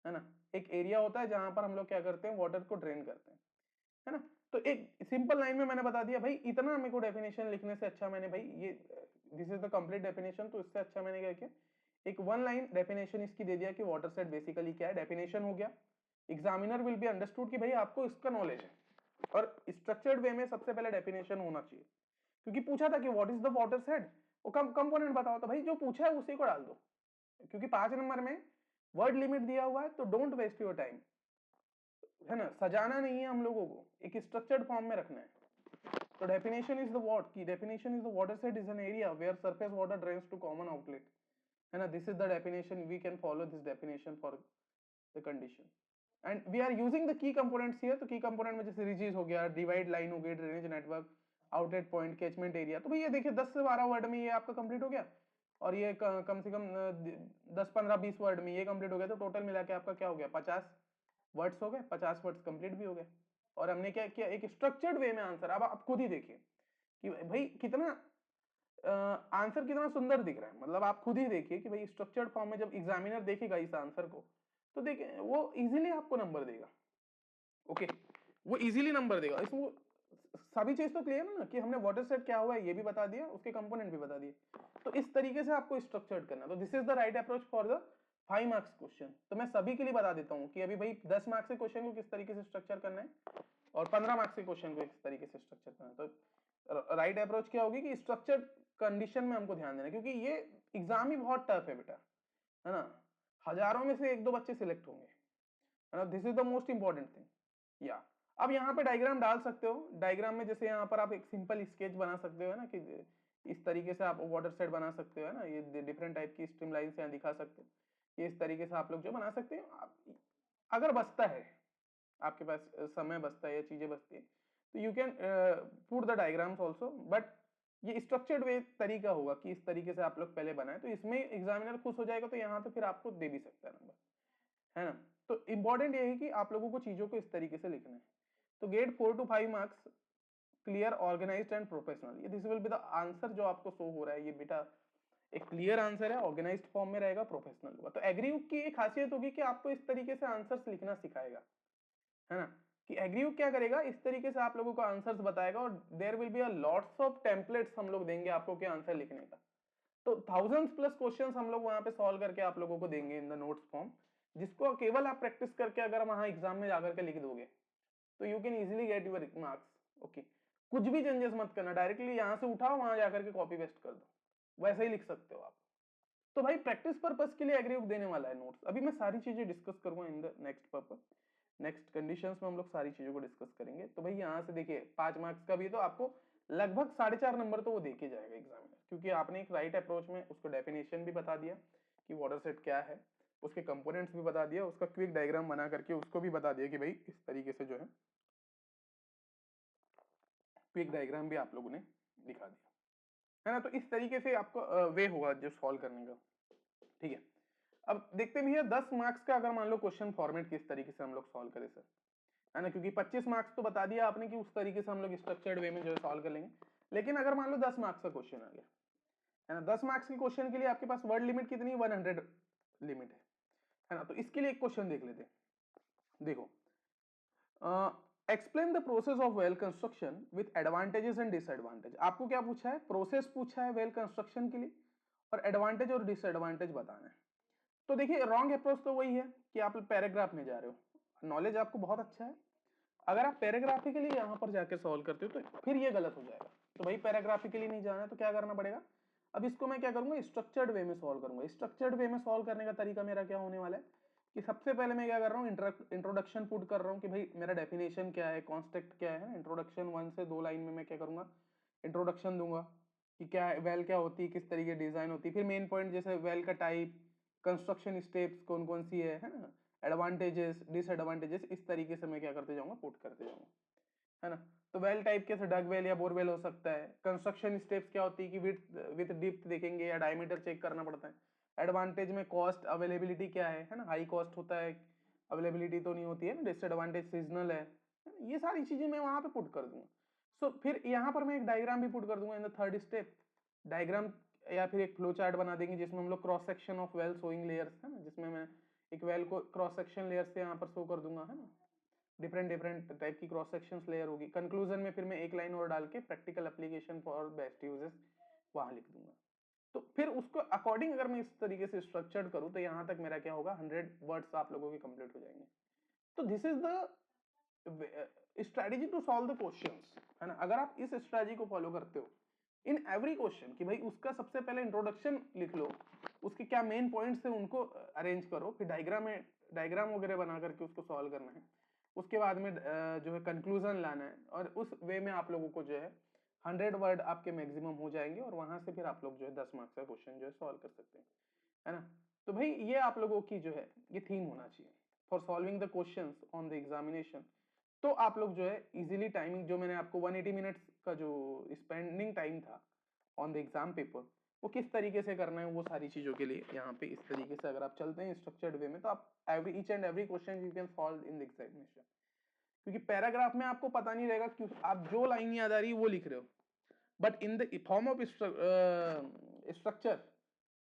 है ना। एक एरिया होता है जहां पर हम लोग क्या करते हैं, वाटर को ड्रेन करते हैं, है ना। तो एक सिंपल लाइन में मैंने बता दिया भाई, इतना मेरे को डेफिनेशन लिखने से अच्छा मैंने भाई ये this is the complete definition, तो इससे अच्छा मैंने क्या किया, एक वन लाइन डेफिनेशन इसकी दे दिया कि वाटर सेट बेसिकली क्या है, डेफिनेशन हो गया। एग्जामिनर विल बी अंडरस्टूड कि भाई आपको इसका नॉलेज है, और स्ट्रक्चर्ड वे में सबसे पहले डेफिनेशन होना चाहिए, क्योंकि पूछा था कि what is the water set, वो कंपोनेंट बताओ, तो भाई जो पूछा है उसी को डाल दो, क्योंकि 5 नंबर में वर्ड लिमिट दिया हुआ है, तो डोंट वेस्ट योर टाइम, है ना। सजाना नहीं है हम लोगों को, एक स्ट्रक्चर्ड फॉर्म में रखना है। तो डेफिनेशन इज द व्हाट, की definition is the watershed is an area where surface water drains to common outlet, है ना। This is the definition, we can follow this definition for the condition and we are using the key components here. तो key component में जैसे रिजीज हो गया, divide line हो गई, drainage network, outlet point, catchment area. तो भैया देखिए 10 से 12 वर्ड में ये आपका कंप्लीट हो गया, और ये कम से कम 10 15 20 वर्ड में ये कंप्लीट हो गया। तो टोटल मिला के आपका क्या हो गया, 50 वर्ड्स हो गए, 50 वर्ड्स कंप्लीट भी हो गए। और हमने क्या किया, एक स्ट्रक्चर्ड वे में आंसर। अब आप खुद ही देखिए कि भाई कितना आंसर कितना सुंदर दिख रहा है, मतलब आप खुद ही देखिए कि भाई स्ट्रक्चर्ड फॉर्म में जब एग्जामिनर देखेगा इस आंसर को, तो देखिए वो इजीली आपको नंबर देगा। ओके, वो इजीली नंबर देगा। इसमें सभी चीज तो क्लियर है ना, कि हमने वाटर सेट क्या हुआ है ये भी बता दिया, उसके कंपोनेंट भी बता दिए। तो इस तरीके से आपको स्ट्रक्चर्ड करना है। तो this is the right approach for the 5 marks question. तो मैं सभी के लिए बता देता हूँ कि अभी भाई 10 मार्क्स के क्वेश्चन को किस तरीके से स्ट्रक्चर करना है, और 15 मार्क्स के क्वेश्चन को इस तरीके से स्ट्रक्चर करना है। तो राइट अप्रोच क्या होगी कि स्ट्रक्चर्ड कंडीशन में हमको ध्यान देना, क्योंकि ये एग्जाम ही बहुत टफ है बेटा, है ना। हजारों में से 1-2 बच्चे सिलेक्ट होंगे, है ना। This is the most important thing. या अब यहाँ पे डायग्राम डाल सकते हो, डायग्राम में जैसे यहाँ पर आप एक सिंपल स्केच बना सकते हो, है ना, कि इस तरीके से आप वाटर सेट बना सकते हो, है ना, ये डिफरेंट टाइप की स्ट्रीम लाइन से यहाँ दिखा सकते हो, ये इस तरीके से आप लोग जो बना सकते हैं। अगर बचता है आपके पास समय बचता है या चीजें बचती है तो you can put the diagrams also, but ये स्ट्रक्चर्ड वे तरीका होगा कि इस तरीके से आप लोग पहले बनाए तो इसमें एग्जामिनर खुश हो जाएगा, तो यहाँ पे फिर आपको दे भी सकता है नंबर, है ना। तो इंपॉर्टेंट ये है कि आप लोगों को चीजों को इस तरीके से लिखना है। तो get 4 to 5 marks, clear, organised and professional, ये this will be the answer जो आपको शो हो रहा है, ये बेटा एक क्लियर आंसर है, ऑर्गेनाइज्ड फॉर्म में रहेगा, प्रोफेशनल होगा। तो एग्री की एक खासियत होगी कि आपको इस तरीके से आंसर्स लिखना सिखाएगा, है ना, कि एग्री क्या करेगा, इस तरीके से आप लोगों को आंसर्स बताएगा और there will be a lots of templates हम लोग देंगे आपको क्या आंसर लिखने का। तो थाउजेंड्स प्लस क्वेश्चंस हम लोग वहां पे सॉल्व करके आप लोगों को देंगे इन द नोट्स फॉर्म, जिसको केवल आप प्रैक्टिस करके अगर वहां एग्जाम में जाकर के लिख दोगे तो you can easily get your marks. Okay, कुछ भी चेंजेस मत करना, डायरेक्टली यहां से उठाओ वहां जाकर के कॉपी पेस्ट कर दो, वैसे ही लिख सकते हो आप। तो भाई प्रैक्टिस पर्पस के लिए एग्री देने वाला है नोट्स। अभी मैं सारी चीजें डिस्कस करूंगा in the next purpose, next conditions में हम लोग सारी चीजों को डिस्कस करेंगे। तो भाई यहाँ से देखिए 5 मार्क्स का भी तो आपको लगभग 4.5 नंबर तो वो देके जाएगा एग्जामिनर, क्योंकि आपने एक राइट अप्रोच में उसको डेफिनेशन भी बता दिया कि वाटर सेट क्या है, उसके कंपोनेंट्स भी बता दिया, उसका क्विक डायग्राम बना करके उसको भी बता दिया कि भाई इस तरीके से जो है क्विक डायग्राम भी आप लोगों ने दिखा दिया, है ना। तो इस तरीके से आपको वे होगा जो सॉल्व करने का, ठीक है। अब देखते भी है 10 मार्क्स का, अगर मान लो क्वेश्चन फॉर्मेट किस तरीके से हम लोग सॉल्व करें सर, है ना, क्योंकि 25 मार्क्स तो बता दिया आपने कि उस तरीके से हम लोग स्ट्रक्चर्ड वे में जो है सॉल्व कर लेंगे। लेकिन अगर मान लो 10 मार्क्स का क्वेश्चन आ गया, है ना, 10 मार्क्स के क्वेश्चन के लिए आपके पास वर्ड लिमिट कितनी, 100 लिमिट है ना। तो इसके लिए एक क्वेश्चन देख लेते हैं, देखो, explain the process of well construction with advantages and disadvantage. आपको क्या पूछा है, प्रोसेस पूछा है वेल कंस्ट्रक्शन के लिए और एडवांटेज और डिसएडवांटेज बताना है। तो देखिए रॉन्ग अप्रोच तो वही है कि आप पैराग्राफ में जा रहे हो, नॉलेज आपको बहुत अच्छा है, अगर आप पैराग्राफिकली यहाँ पर जाकर सॉल्व करते हो तो फिर ये गलत हो जाएगा। तो भाई पैराग्राफिकली नहीं जाना है तो क्या करना पड़ेगा, अब इसको मैं क्या करूंगा, स्ट्रक्चर्ड वे में सॉल्व करूंगा। स्ट्रक्चर्ड वे में सॉल्व करने का तरीका मेरा क्या होने वाला है कि सबसे पहले मैं क्या कर रहा हूँ, इंट्रोडक्शन पुट कर रहा हूँ कि भाई मेरा डेफिनेशन क्या है, कॉन्सेप्ट क्या है। इंट्रोडक्शन 1 से 2 लाइन में मैं क्या करूंगा, इंट्रोडक्शन दूंगा कि क्या वेल क्या होती है, किस तरीके डिजाइन होती है, फिर मेन पॉइंट जैसे वेल का टाइप, कंस्ट्रक्शन स्टेप्स कौन कौन सी है ना, एडवांटेजेस डिसएडवांटेजेस, इस तरीके से मैं क्या करते जाऊंगा, पुट करते जाऊंगा, है ना। तो वेल टाइप कैसे डग वेल या बोरवेल हो सकता है, कंस्ट्रक्शन स्टेप्स क्या होती है कि विथ डिप्थ देखेंगे या डायमीटर चेक करना पड़ता है। एडवांटेज में कॉस्ट अवेलेबिलिटी क्या है ना, हाई कॉस्ट होता है, अवेलेबिलिटी तो नहीं होती है ना, डिसएडवांटेज सीजनल है, ये सारी चीजें मैं वहां पे पुट कर दूंगा। सो फिर यहाँ पर मैं एक डायग्राम भी पुट कर दूंगा in the third step, diagram या फिर एक फ्लो चार्ट बना देंगे जिसमें हम लोग cross section of well showing layers, है ना, जिसमें मैं एक वेल को क्रॉस सेक्शन लेयर से यहाँ पर शो कर दूंगा, है ना, डिफरेंट डिफरेंट टाइप की क्रॉस सेक्शन लेयर होगी। कंक्लूजन में फिर मैं एक लाइन और डाल के practical application for best uses वहां लिख दूंगा। तो फिर उसको अकॉर्डिंग अगर मैं इस तरीके से स्ट्रक्चर्ड करूं तो यहां तक मेरा क्या होगा, 100 वर्ड्स आप लोगों के कंप्लीट हो जाएंगे। तो this is the strategy to solve the questions, है ना। अगर आप इस स्ट्रेटेजी को फॉलो करते हो इन एवरी क्वेश्चन कि भाई उसका सबसे पहले इंट्रोडक्शन लिख लो, उसके क्या मेन पॉइंट्स है उनको अरेंज करो, फिर डायग्राम वगैरह बना करके उसको सॉल्व करना है, उसके बाद में जो है कंक्लूजन लाना है, और उस वे में आप लोगों को जो है 100 वर्ड आपके मैक्सिमम हो जाएंगे और वहां से फिर आप लोग जो है 10 मार्क्स का क्वेश्चन जो है सॉल्व कर सकते हैं, है ना। तो भाई ये आप लोगों की जो है ये थीम होना चाहिए for solving the questions on the examination. तो आप लोग जो है इजीली टाइमिंग जो मैंने आपको 180 मिनट्स का जो स्पेंडिंग टाइम था ऑन द एग्जाम पेपर वो किस तरीके से करना है, वो सारी चीजों के लिए यहाँ पे इस तरीके से अगर आप चलते हैं स्ट्रक्चर्ड वे में तो आप each and every question you can solve in the examination. क्योंकि पैराग्राफ में आपको पता नहीं रहेगा क्यों आप जो लाइन याद आ रही है वो लिख रहे हो, but in the form of structure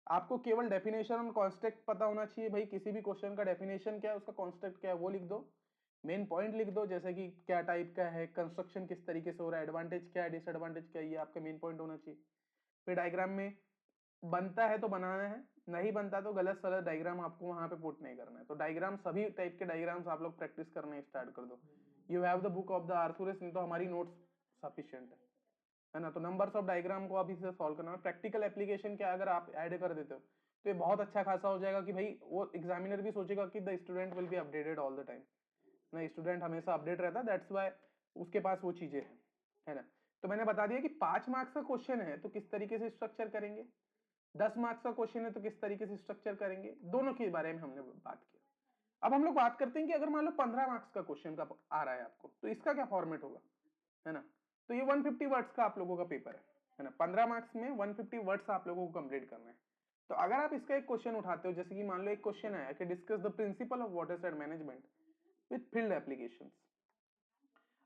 आपको केवल डेफिनेशन और कॉन्सेप्ट पता होना चाहिए। भाई किसी भी क्वेश्चन का डेफिनेशन क्या है, उसका कॉन्सेप्ट क्या है वो लिख दो, मेन पॉइंट लिख दो जैसे कि क्या टाइप का है, कंस्ट्रक्शन किस तरीके से हो रहा है, एडवांटेज क्या है, डिसएडवांटेज क्या है, ये आपका मेन पॉइंट होना चाहिए। फिर डायग्राम में बनता है तो बनाना है, नहीं बनता तो गलत सलत डायग्राम आपको वहां पे पुट नहीं करना है। तो डायग्राम सभी टाइप के डायग्राम्स आप लोग प्रैक्टिस करना स्टार्ट कर दो। You have the book of the Arthurs, नहीं तो हमारी नोट्स सफिशिएंट है ना। तो नंबर्स ऑफ डायग्राम को अभी से सॉल्व करना है। प्रैक्टिकल एप्लीकेशन क्या अगर आप ऐड कर देते हो तो ये बहुत अच्छा खासा हो जाएगा कि भाई वो एग्जामिनर भी सोचेगा कि the student will be updated all the time ना, स्टूडेंट हमेशा अपडेट रहता है, दैट्स व्हाई उसके पास वो चीजें हैं, है ना। तो मैंने बता दिया कि 5 मार्क्स का क्वेश्चन है तो किस तरीके से स्ट्रक्चर करेंगे, 10 मार्क्स का क्वेश्चन है तो किस तरीके से स्ट्रक्चर करेंगे, दोनों के बारे में हमने बात की। अब हम लोग बात करते हैं कि अगर मान लो 15 मार्क्स का क्वेश्चन का आ रहा है आपको, तो इसका क्या फॉर्मेट होगा, है ना। तो ये 150 वर्ड्स का आप लोगों का पेपर है ना। 15 मार्क्स में 150 वर्ड्स आप लोगों को कंप्लीट करना है। तो अगर आप इसका एक क्वेश्चन उठाते हो, जैसे कि मान लो एक क्वेश्चन आया कि discuss the principle of watershed management with field applications.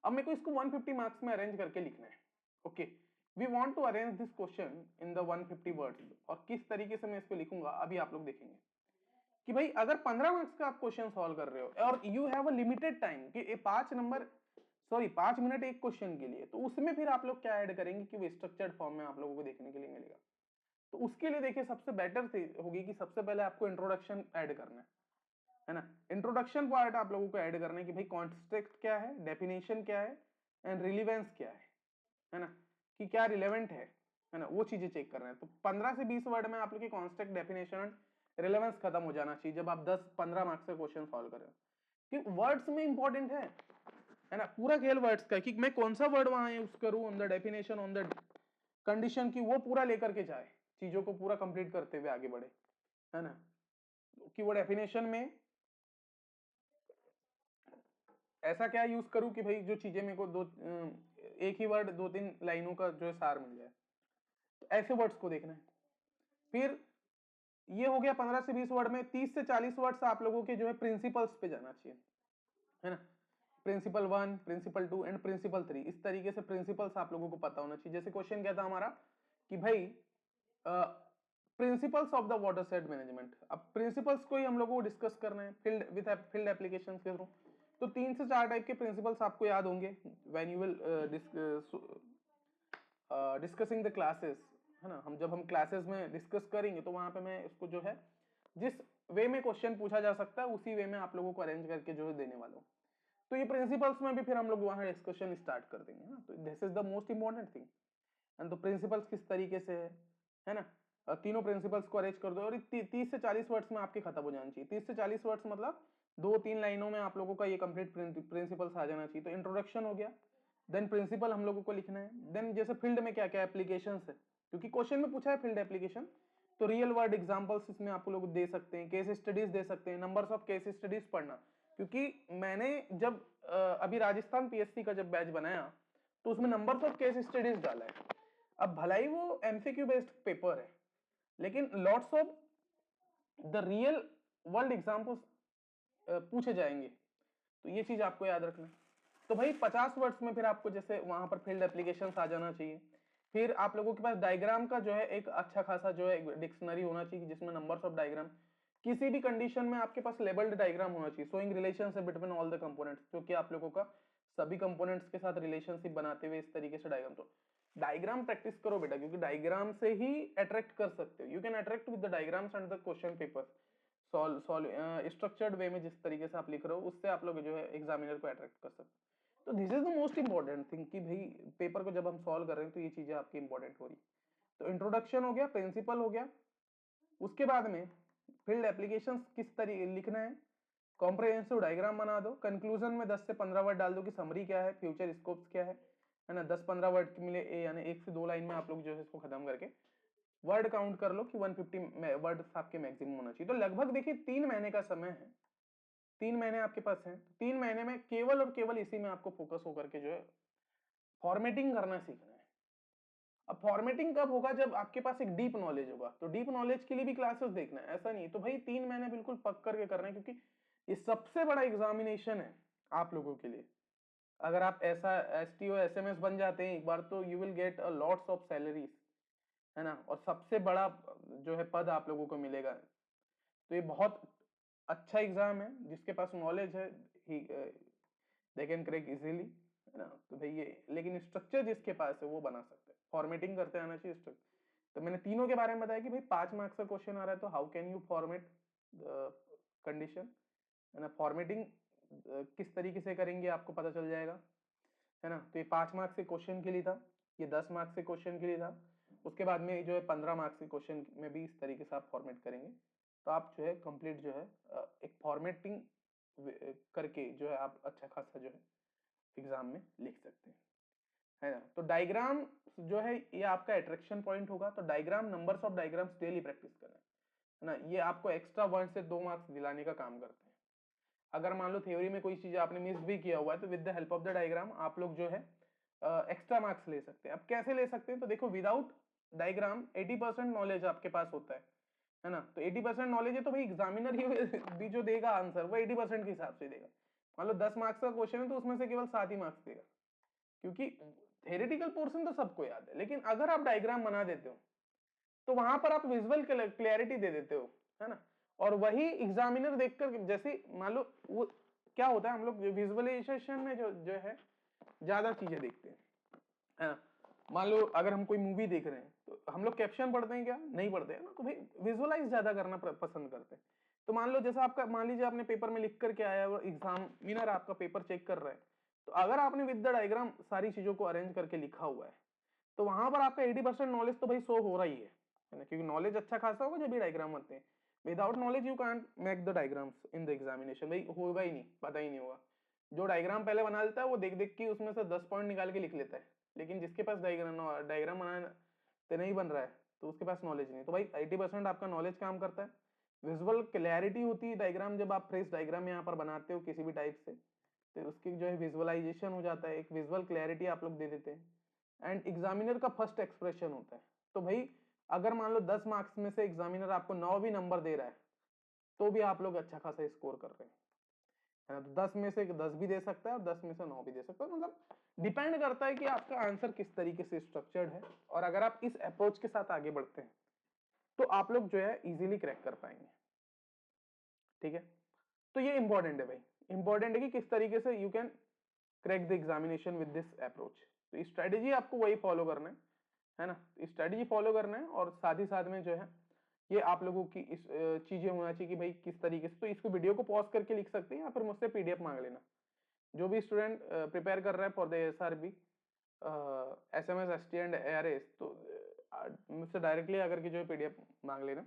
अब मेरे को इसको 150 मार्क्स में अरेंज करके लिखना है। Okay, we want to arrange this question in the 150 words. और किस तरीके से मैं इसको लिखूंगा अभी आप लोग देखेंगे कि भाई अगर 15 मार्क्स का आप क्वेश्चन सॉल्व कर रहे हो और you have a limited time कि 5 मिनट एक क्वेश्चन के लिए, तो उसमें फिर आप लोग क्या ऐड करेंगे कि वो स्ट्रक्चर्ड फॉर्म में आप लोगों को देखने के लिए मिलेगा। तो उसके लिए देखिए सबसे बेटर होगी कि सबसे पहले आपको इंट्रोडक्शन ऐड करना है ना। इंट्रोडक्शन पार्ट आप लोगों को ऐड करना है कि भाई कॉन्टेक्स्ट क्या है, डेफिनेशन क्या है एंड रिलीवेंस क्या है ना, कि क्या रिलेवेंट है ना, वो चीजें चेक करना है। तो 15 से 20 वर्ड में आप लोग की कॉन्टेक्स्ट, डेफिनेशन, रिलेवेंस खत्म हो जाना चाहिए जब आप 10-15 मार्क्स का क्वेश्चन सॉल्व कर रहे हो। कि वर्ड्स में इंपॉर्टेंट है ना, पूरा खेल वर्ड्स का कि मैं कौन सा वर्ड वहां यूज करूं on the definition, on the condition की, वो पूरा लेकर के जाए, चीजों को पूरा कंप्लीट करते हुए आगे बढ़े, है ना। कि वो डेफिनेशन में ऐसा क्या यूज करूं कि भाई जो चीजें मेरे को एक ही वर्ड 2-3 लाइनों का जो है सार मिल जाए। तो ऐसे वर्ड्स को देखना है। फिर ये हो गया 15 से 20 वर्ड में। 30 से 40 वर्ड्स आप लोगों के जो है प्रिंसिपल्स पे जाना चाहिए, है ना। प्रिंसिपल 1, प्रिंसिपल 2 एंड प्रिंसिपल 3, इस तरीके से प्रिंसिपल्स आप लोगों को पता होना चाहिए। जैसे क्वेश्चन क्या था हमारा कि भाई principles of the watershed management. अब प्रिंसिपल्स को ही हम लोगों को डिस्कस करना है फील्ड एप्लीकेशन के थ्रू। तो 3 से 4 टाइप के प्रिंसिपल्स आपको याद होंगे when you will discussing the classes, है ना। जब हम क्लासेस में डिस्कस करेंगे तो वहां पे मैं इसको जो है जिस वे में क्वेश्चन पूछा जा सकता है उसी वे में आप लोगों को अरेंज करके जो है देने वाला हूँ। तो ये प्रिंसिपल्स में भी फिर हम लोग वहां डिस्कशन स्टार्ट कर देंगे ना। तो this is the most important thing. And तो प्रिंसिपल्स किस तरीके से है ना। तीनों प्रिंसिपल्स को अरेंज कर दो और 30 से 40 वर्ड्स में आपके खत्म हो जाना चाहिए। 30 से 40 वर्ड्स मतलब 2-3 लाइनों में आप लोगों का ये कंप्लीट प्रिंसिपल्स आ जाना चाहिए। तो इंट्रोडक्शन हो गया, देन प्रिंसिपल हम लोगों को लिखना है, देन जैसे फील्ड में क्या क्या एप्लीकेशंस है, क्योंकि क्वेश्चन में पूछा है फील्ड एप्लीकेशन, तो रियल वर्ड एग्जांपल्स इसमें आप लोग दे सकते हैं, केस स्टडीज दे सकते हैं, नंबर्स ऑफ केस स्टडीज पढ़ना। क्योंकि मैंने जब अभी राजस्थान पीएससी का जब बैच बनाया तो उसमें नंबर्स ऑफ केस स्टडीज डाला है। अब भलाई वो एमसीक्यू बेस्ड पेपर है, लेकिन lots of the real world examples पूछे जाएंगे। तो ये चीज आपको याद रखना है। तो भाई 50 वर्ड्स में फिर आपको जैसे वहां पर फील्ड एप्लीकेशंस आ जाना चाहिए। फिर आप लोगों के पास डायग्राम का जो है एक अच्छा खासा जो है डिक्शनरी होना चाहिए जिसमें नंबर्स ऑफ डायग्राम, किसी भी कंडीशन में आपके पास लेबल्ड डायग्राम होना चाहिए showing relationship between all the components, क्योंकि आप लोगों का सभी कंपोनेंट्स के साथ रिलेशनशिप बनाते हुए इस तरीके से डायग्राम। तो डायग्राम प्रैक्टिस करो बेटा, क्योंकि डायग्राम से ही अट्रैक्ट कर सकते हो। You can attract with the diagrams and the question paper solve structured way में, जिस तरीके से आप लिख रहे हो उससे आप लोग जो है एग्जामिनर को अट्रैक्ट कर सकते हो। तो this is the most important thing कि भाई पेपर को जब हम सॉल्व कर रहे हैं तो ये चीजें आपकी इंपॉर्टेंट हो रही। तो इंट्रोडक्शन हो गया, प्रिंसिपल हो गया, उसके बाद में फील्ड एप्लीकेशंस किस तरीके लिखना है, कॉम्प्रिहेंसिव डायग्राम बना दो, कंक्लूजन में 10 से 15 वर्ड डाल दो कि समरी क्या है, फ्यूचर स्कोप्स क्या है ना। 10-15 वर्ड मिले यानी 1 से 2 लाइन में आप लोग जो है इसको खत्म करके वर्ड काउंट कर लो कि 150 वर्ड आपके मैक्सिमम होना चाहिए। तो लगभग देखिए 3 महीने का समय है, 3 महीने आपके पास है। 3 महीने में केवल और केवल इसी में आपको फोकस होकर के जो है फॉर्मेटिंग करना सीखना है। अब फॉर्मेटिंग कब होगा, जब आपके पास एक डीप नॉलेज होगा। तो डीप नॉलेज के लिए भी क्लासेस देखना है, ऐसा नहीं। तो भाई 3 महीने बिल्कुल पक करके करना है, क्योंकि ये सबसे बड़ा एग्जामिनेशन है आप लोगों के लिए। अगर आप ऐसा एसटीओ एसएमएस बन जाते हैं एक बार तो you will get a lots of salaries, है ना, और सबसे बड़ा जो है पद आप लोगों को मिलेगा। तो ये बहुत अच्छा एग्जाम है, जिसके पास नॉलेज है ही दे कैन क्रैक इजीली, है ना। तो भाई ये लेकिन स्ट्रक्चर जिसके पास है वो बना सकता है, फॉर्मेटिंग करते आना चाहिए स्ट्रक्चर। तो मैंने तीनों के बारे में बताया कि भाई 5 मार्क्स का क्वेश्चन आ रहा है तो how can you format condition, है ना। फॉर्मेटिंग किस तरीके से करेंगे आपको पता चल जाएगा, है ना। तो ये 5 मार्क्स के क्वेश्चन के लिए था, ये 10 मार्क्स के क्वेश्चन के लिए था। उसके बाद में जो है 15 मार्क्स के क्वेश्चन में भी इस तरीके से आप फॉर्मेट करेंगे तो आप जो है कंप्लीट जो है एक फॉर्मेटिंग करके जो है आप अच्छा खासा जो है एग्जाम में लिख सकते हैं। है ना। तो डायग्राम जो है ये आपका अट्रैक्शन पॉइंट होगा। तो diagram, numbers of diagrams daily practice करना है ना, ये आपको एक्स्ट्रा 1 से 2 मार्क्स दिलाने का काम करते हैं। अगर मान लो थ्योरी में कोई चीज आपने मिस भी किया हुआ है तो with the help of the diagram आप लोग जो है एक्स्ट्रा मार्क्स ले सकते हैं। अब कैसे ले सकते हैं, तो देखो विदाउट डायग्राम 80% नॉलेज आपके पास होता है ना। तो 80% नॉलेज है तो भाई एग्जामिनर ही भी जो देगा आंसर वो 80% के हिसाब से देगा। मान लो 10 मार्क्स का क्वेश्चन है तो उसमें से केवल 7 ही मार्क्स देगा, क्योंकि थेरेटिकल पोर्शन तो सबको याद है। लेकिन अगर आप डायग्राम बना देते हो तो वहां पर आप विजुअल क्लैरिटी दे देते हो, है ना। और वही एग्जामिनर देखकर, जैसे मान लो वो क्या होता है, हम लोग विजुअलाइजेशन में जो है ज्यादा चीजें देखते हैं, है ना। मान लो अगर हम कोई मूवी देख रहे हैं तो हम लोग कैप्शन पढ़ते हैं क्या, नहीं पढ़ते हैं ना। तो भाई विजुअलाइज ज्यादा करना पसंद करते हैं। तो मान लो जैसा आपका, मान लीजिए आपने पेपर में लिख करके आया और एग्जामिनर आपका पेपर चेक कर रहा है, तो अगर आपने विद द डायग्राम सारी चीजों को अरेंज करके लिखा हुआ है तो वहां पर आपका 80% नॉलेज तो भाई शो हो रहा ही है ना, क्योंकि नॉलेज अच्छा खासा होगा जब भी डायग्राम बनते हैं। Without knowledge you can't make the diagrams in the examination, भाई होगा ही नहीं, पता ही नहीं होगा। जो डायग्राम पहले बना लेता है वो देख देख के उसमें से 10 पॉइंट निकाल के लिख लेता है, लेकिन जिसके पास डायग्राम बनाते नहीं बन रहा है तो उसके पास नॉलेज नहीं। तो भाई 80% आपका नॉलेज काम करता है। विजुअल क्लैरिटी होती है डायग्राम, जब आप फ्रेश डायग्राम यहाँ पर बनाते हो किसी भी टाइप से तो उसकी जो है विजुअलाइजेशन हो जाता है, एक विजुअल क्लैरिटी आप लोग दे देते हैं। एंड एग्जामिनर का फर्स्ट एक्सप्रेशन होता है। तो भाई अगर मान लो 10 मार्क्स में से एग्जामिनर आपको 9 भी नंबर दे रहा है तो भी आप लोग अच्छा खासा स्कोर कर रहे हैं, है ना। तो 10 में से 10 भी दे सकता है और 10 में से 9 भी दे सकता है। मतलब डिपेंड करता है कि आपका आंसर किस तरीके से स्ट्रक्चर्ड है। और अगर आप इस अप्रोच के साथ आगे बढ़ते हैं तो आप लोग जो है इजीली क्रैक कर पाएंगे, ठीक है। तो ये इंपॉर्टेंट है भाई, इंपॉर्टेंट है कि किस तरीके से you can crack the examination with this approach. तो स्ट्रेटेजी आपको वही फॉलो करना है ना, स्ट्रेटेजी फॉलो करना है। और साथ ही साथ में जो है ये आप लोगों की इस चीजें होना चाहिए कि भाई किस तरीके से, तो इसको वीडियो को पॉज करके लिख सकते हैं या फिर मुझसे पीडीएफ मांग लेना। जो भी स्टूडेंट प्रिपेयर कर रहा है for the SRB, SMS, ST and ARS, तो मुझसे डायरेक्टली आकर के जो है पीडीएफ मांग लेना,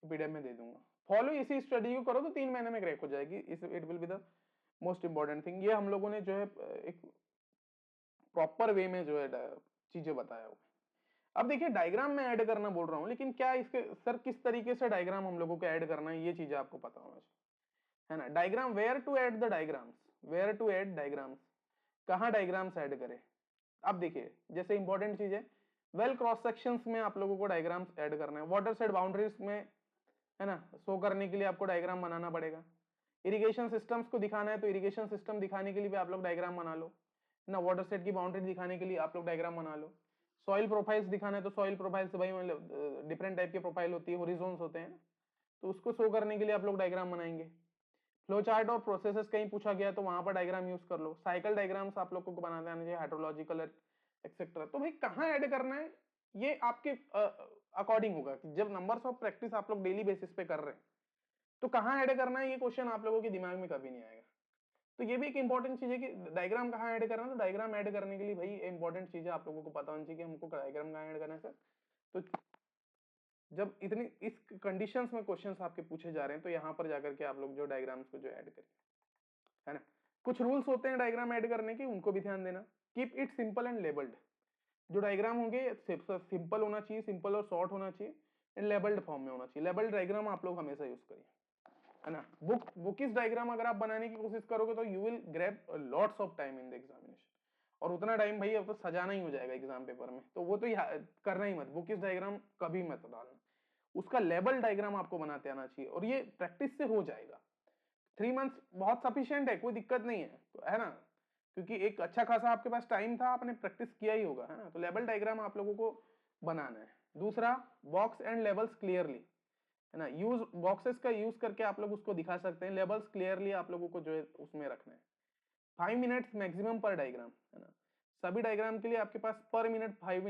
पीडीएफ में दे दूंगा। फॉलो इसी स्ट्रेटेजी को करो तो 3 महीने में क्रैक हो जाएगी। It will be the most important thing. ये हम लोगों ने जो है एक प्रॉपर वे में जो है चीजें बताया हुआ। अब देखिए डायग्राम में ऐड करना बोल रहा हूँ, लेकिन क्या इसके सर किस तरीके से डायग्राम हम लोगों को ऐड करना है, ये चीजें आपको पता होना चाहिए, है ना। Diagram, where to add the diagrams, where to add diagrams, कहाँ डायग्राम्स ऐड करें। अब देखिए जैसे इंपॉर्टेंट चीज है, वेल क्रॉस सेक्शंस में आप लोगों को डायग्राम्स ऐड करना है। वाटर साइड बाउंड्रीज में, है ना, शो करने के लिए आपको डायग्राम बनाना पड़ेगा। इरिगेशन सिस्टम्स को दिखाना है तो इरिगेशन सिस्टम दिखाने के लिए भी आप लोग डायग्राम बना लो, है ना। वाटर सेट की बाउंड्री दिखाने के लिए आप लोग डायग्राम बना लो। सॉइल प्रोफाइल्स दिखाना है तो सॉइल प्रोफाइल से भाई मतलब डिफरेंट टाइप की प्रोफाइल होती है, होरिजोन्स होते हैं, तो उसको शो करने के लिए आप लोग डायग्राम बनाएंगे। फ्लो चार्ट और प्रोसेसेस कहीं पूछा गया तो वहां पर डायग्राम यूज कर लो। साइकिल डायग्राम्स आप लोग को बनाते आना चाहिए, हाइड्रोलॉजिकल एक्सेट्रा। तो भाई कहाँ ऐड करना है ये आपके अकॉर्डिंग होगा कि जब नंबर्स ऑफ प्रैक्टिस आप लोग डेली बेसिस पे कर रहे हैं तो कहाँ ऐड करना है, ये क्वेश्चन आप लोगों के दिमाग में कभी नहीं आएगा। तो ये भी एक इंपॉर्टेंट चीज है कि डायग्राम कहाँ ऐड करना है। तो डायग्राम ऐड करने के लिए भाई इंपॉर्टेंट चीज है, आप लोगों को पता होनी चाहिए कि हमको डायग्राम कहाँ ऐड करना है सर। तो जब इतनी इस कंडीशंस में क्वेश्चंस आपके पूछे जा रहे हैं तो यहाँ पर जाकर के आप लोग जो डायग्राम्स को जो ऐड करें, है ना। कुछ रूल्स होते हैं डायग्राम ऐड करने के, उनको भी ध्यान देना। Keep it simple and labelled, जो डायग्राम होंगे सिंपल होना चाहिए, सिंपल और शॉर्ट होना चाहिए, एंड लेबल्ड फॉर्म में होना चाहिए। लेबल्ड डायग्राम आप लोग हमेशा यूज करिए, है ना। बुकिश डायग्राम अगर आप बनाने की कोशिश करोगे तो you will grab lots of time in the examination, और उतना टाइम भाई अब तो सजाना ही हो जाएगा एग्जाम पेपर में, तो वो तो करना ही मत। बुकिश डायग्राम कभी मत डालना, उसका लेबल डायग्राम आपको बनाते आना चाहिए, और ये प्रैक्टिस से हो जाएगा। 3 मंथ्स बहुत सफिशियंट है, कोई दिक्कत नहीं है ना, क्योंकि एक अच्छा खासा आपके पास टाइम था, आपने प्रैक्टिस किया ही होगा, है ना। तो लेबल डायग्राम आप लोगों को बनाना है। दूसरा, बॉक्स एंड लेबल्स क्लियरली, है ना। यूज बॉक्सेस का यूज करके आप लोग उसको दिखा सकते हैं, लेबल्स क्लियरली आप लोगों को जो है उसमें रखना है। 5 मिनट्स मैक्सिमम पर डायग्राम, है ना। सभी डायग्राम के लिए आपके पास पर मिनट 5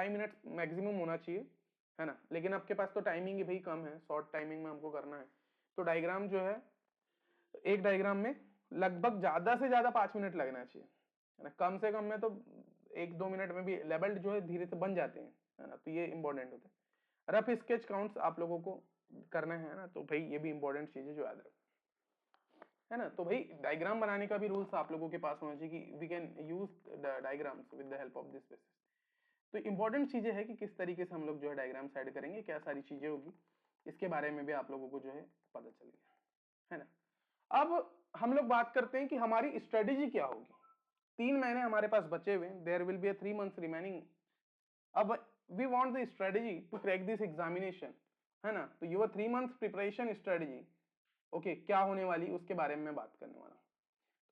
मिनट्स मैक्सिमम होना चाहिए, है ना। लेकिन आपके पास तो टाइमिंग ही भाई कम है, शॉर्ट टाइमिंग में हमको करना है, तो डायग्राम जो है एक डायग्राम में लगभग ज्यादा से ज्यादा 5 मिनट लगना चाहिए, है ना। कम से कम में तो 1-2 मिनट में भी लेबल जो है धीरे से बन जाते हैं, है ना। तो ये इंपॉर्टेंट होता है। रफ स्केच काउंट्स आप लोगों को करना है ना, तो भाई ये भी इंपॉर्टेंट चीज है जो याद रखो, है ना। तो भाई डायग्राम बनाने का भी रूल्स आप लोगों के पास होना चाहिए कि we can use diagrams with the help of this basis. तो इंपॉर्टेंट चीजें है कि किस तरीके से हम लोग जो है डायग्राम साइड करेंगे, क्या सारी चीजें होगी, इसके बारे में भी आप लोगों को जो है पता चल गया, है ना। अब हम लोग बात करते हैं कि हमारी स्ट्रेटेजी क्या होगी। 3 महीने हमारे पास बचे हुए, there will be a 3 months remaining. अब we want the strategy to crack this examination, है ना। तो your 3 months preparation strategy, okay, क्या होने वाली उसके बारे में मैं बात करने वाला हूँ।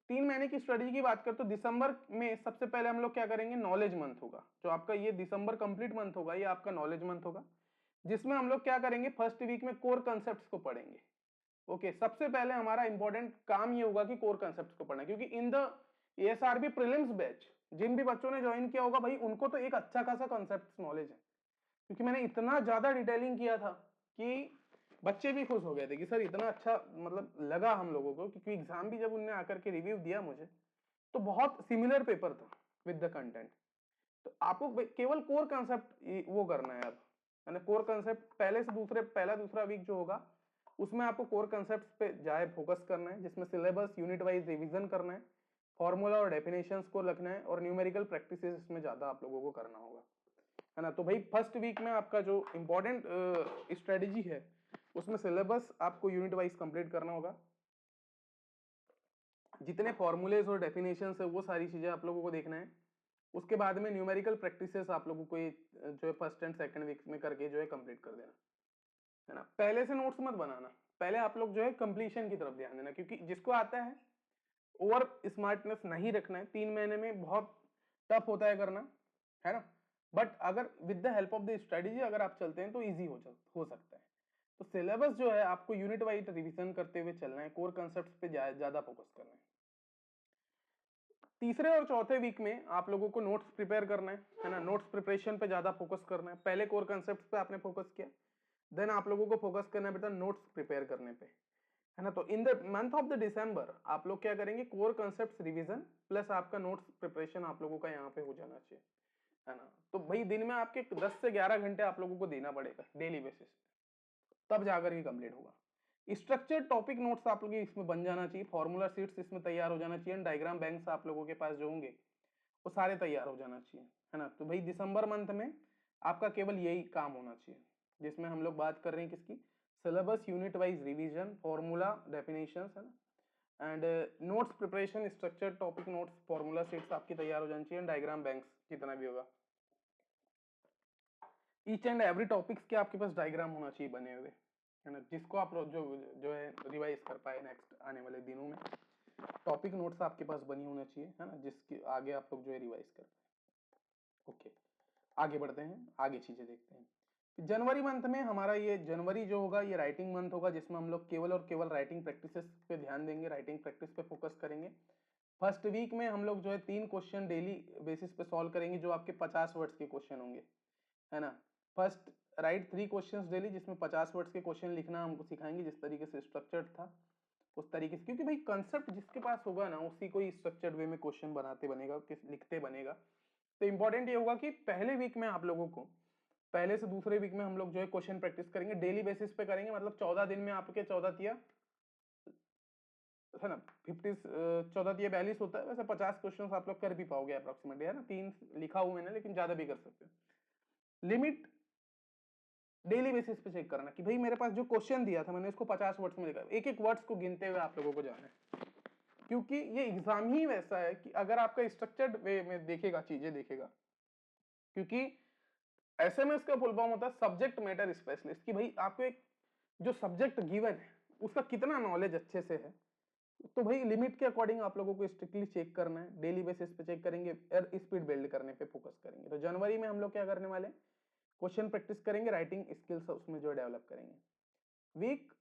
3 महीने की स्ट्रेटेजी की बात करें तो दिसंबर में सबसे पहले हम लोग क्या करेंगे, नॉलेज मंथ होगा। जो आपका ये दिसंबर कंप्लीट मंथ होगा, ये आपका नॉलेज मंथ होगा, जिसमें हम लोग क्या करेंगे, फर्स्ट वीक में कोर कंसेप्ट्स को पढ़ेंगे। ओके, सबसे पहले हमारा इंपॉर्टेंट काम ये होगा कि कोर कंसेप्ट्स को पढ़ना, क्योंकि in the ASRB prelims batch जिन भी बच्चों ने ज्वाइन किया होगा भाई, उनको तो एक अच्छा खासा कंसेप्ट नॉलेज है, क्योंकि मैंने इतना ज्यादा डिटेलिंग किया था कि बच्चे भी खुश हो गए थे कि सर इतना अच्छा मतलब लगा हम लोगों को, क्योंकि एग्जाम भी जब उनने आकर के रिव्यू दिया मुझे तो बहुत सिमिलर पेपर था विद द कंटेंट। तो आपको केवल कोर कंसेप्ट वो करना है। अब मैंने कोर कंसेप्ट पहले से दूसरे, पहला दूसरा वीक जो होगा उसमें आपको कोर कंसेप्ट पे जाए फोकस करना है, जिसमें सिलेबस यूनिट वाइज रिवीजन करना है, फॉर्मूला और डेफिनेशंस को रखना है, और न्यूमेरिकल प्रैक्टिसेस इसमें ज्यादा आप लोगों को करना होगा, है ना। तो भाई फर्स्ट वीक में आपका जो इंपॉर्टेंट स्ट्रेटेजी है उसमें सिलेबस आपको यूनिट वाइज कंप्लीट करना होगा, जितने फॉर्मूलेज और डेफिनेशंस है वो सारी चीजें आप लोगों को देखना है। उसके बाद में न्यूमेरिकल प्रैक्टिसेस आप लोगों को जो है फर्स्ट एंड सेकंड वीक में करके जो है कंप्लीट कर देना, है ना। पहले से नोट्स मत बनाना, पहले आप लोग जो है कंप्लीशन की तरफ ध्यान देना, क्योंकि जिसको आता है ओवर स्मार्टनेस नहीं रखना है। 3 महीने में बहुत टफ होता है करना, है ना। बट अगर with the help of the strategy अगर आप चलते हैं तो इजी हो सकता है। तो सिलेबस जो है आपको यूनिट वाइज रिवीजन करते हुए चलना है, कोर कंसेप्ट्स पे ज्यादा फोकस करना है। तीसरे और चौथे वीक में आप लोगों को नोट्स प्रिपेयर करना है ना। नोट्स प्रिपरेशन पे ज्यादा फोकस करना है। पहले कोर कंसेप्ट्स पे आपने फोकस किया, देन आप लोगों को फोकस करना है बेटा नोट्स प्रिपेयर करने पे, है ना। तो in the month of the दिसंबर आप लोग क्या करेंगे, कोर कंसेप्ट्स रिवीजन प्लस आपका नोट्स प्रिपरेशन आप लोगों का यहाँ पे हो जाना चाहिए, है ना। तो भाई दिन में आपके 10 से 11 घंटे आप लोगों को देना पड़ेगा डेली बेसिस, तब जाकर के कंप्लीट होगा। स्ट्रक्चर्ड टॉपिक नोट्स आप लोग इसमें बन जाना चाहिए, फॉर्मूला शीट्स इसमें तैयार हो जाना चाहिए, डायग्राम बैंक्स आप लोगों के पास जो होंगे वो सारे तैयार हो जाना चाहिए, है ना। तो भाई दिसंबर मंथ में आपका केवल यही काम होना चाहिए, जिसमें हम लोग बात कर रहे हैं किसकी, syllabus unit wise revision, formula definitions, है ना, and notes preparation, structured topic notes, formula sheets आपकी तैयार हो जानी चाहिए, डायग्राम बैंक्स जितना भी होगा, ईच एंड एवरी टॉपिक्स के आपके पास डायग्राम होना चाहिए बने हुए, है ना, जिसको आप लोग जो है रिवाइज कर पाए नेक्स्ट आने वाले दिनों में। टॉपिक नोट्स आपके पास बनी होना चाहिए, है ना, जिसके आगे आप लोग जो है रिवाइज कर पाए। ओके, आगे बढ़ते हैं, आगे चीजें देखते हैं। जनवरी मंथ में हमारा ये जनवरी जो होगा ये राइटिंग मंथ होगा, जिसमें हम लोग केवल और केवल राइटिंग प्रैक्टिसेस पे ध्यान देंगे, राइटिंग प्रैक्टिस पे फोकस करेंगे। फर्स्ट वीक में हम लोग जो है 3 क्वेश्चन डेली बेसिस पे सॉल्व करेंगे, जो आपके 50 वर्ड्स के क्वेश्चन होंगे, है ना। फर्स्ट राइट 3 क्वेश्चंस डेली, जिसमें 50 वर्ड्स के क्वेश्चन लिखना हमको सिखाएंगे, जिस तरीके से स्ट्रक्चर्ड था उस तरीके से, क्योंकि भाई कंसेप्ट जिसके पास होगा ना उसी को स्ट्रक्चर्ड वे में क्वेश्चन बनाते बनेगा, लिखते बनेगा। तो इंपॉर्टेंट ये होगा कि पहले वीक में आप लोगों को, पहले से दूसरे वीक में हम लोग जो है क्वेश्चन प्रैक्टिस करेंगे, डेली बेसिस पे करेंगे, मतलब 14 दिन में आपके 14 तिया, है ना, 50 14 तिया 42 होता है, वैसे 50 क्वेश्चन आप लोग कर भी पाओगे अप्रोक्सीमेटली, है ना। 3 लिखा हुआ मैंने, लेकिन ज्यादा भी कर सकते हो। लिमिट डेली बेसिस पे चेक करना कि भाई मेरे पास जो क्वेश्चन दिया था मैंने इसको 50 वर्ड्स में लिखा, एक एक वर्ड्स को गिनते हुए आप लोगों को जाना है, क्योंकि ये एग्जाम ही वैसा है कि अगर आपका स्ट्रक्चर्ड वे में देखेगा, चीजें देखेगा, क्योंकि एसएमएस का फुल फॉर्म होता है सब्जेक्ट मैटर स्पेशलिस्ट, कि भाई आपको एक जो सब्जेक्ट गिवन है उसका कितना नॉलेज अच्छे से है। तो भाई लिमिट के अकॉर्डिंग आप लोगों को स्ट्रिक्टली चेक करना है, डेली बेसिस पे चेक करेंगे और स्पीड बिल्ड करने पे फोकस करेंगे। तो जनवरी में हम लोग क्या करने वाले, क्वेश्चन प्रैक्टिस करेंगे, राइटिंग स्किल्स उसमें जो डेवलप करेंगे। Week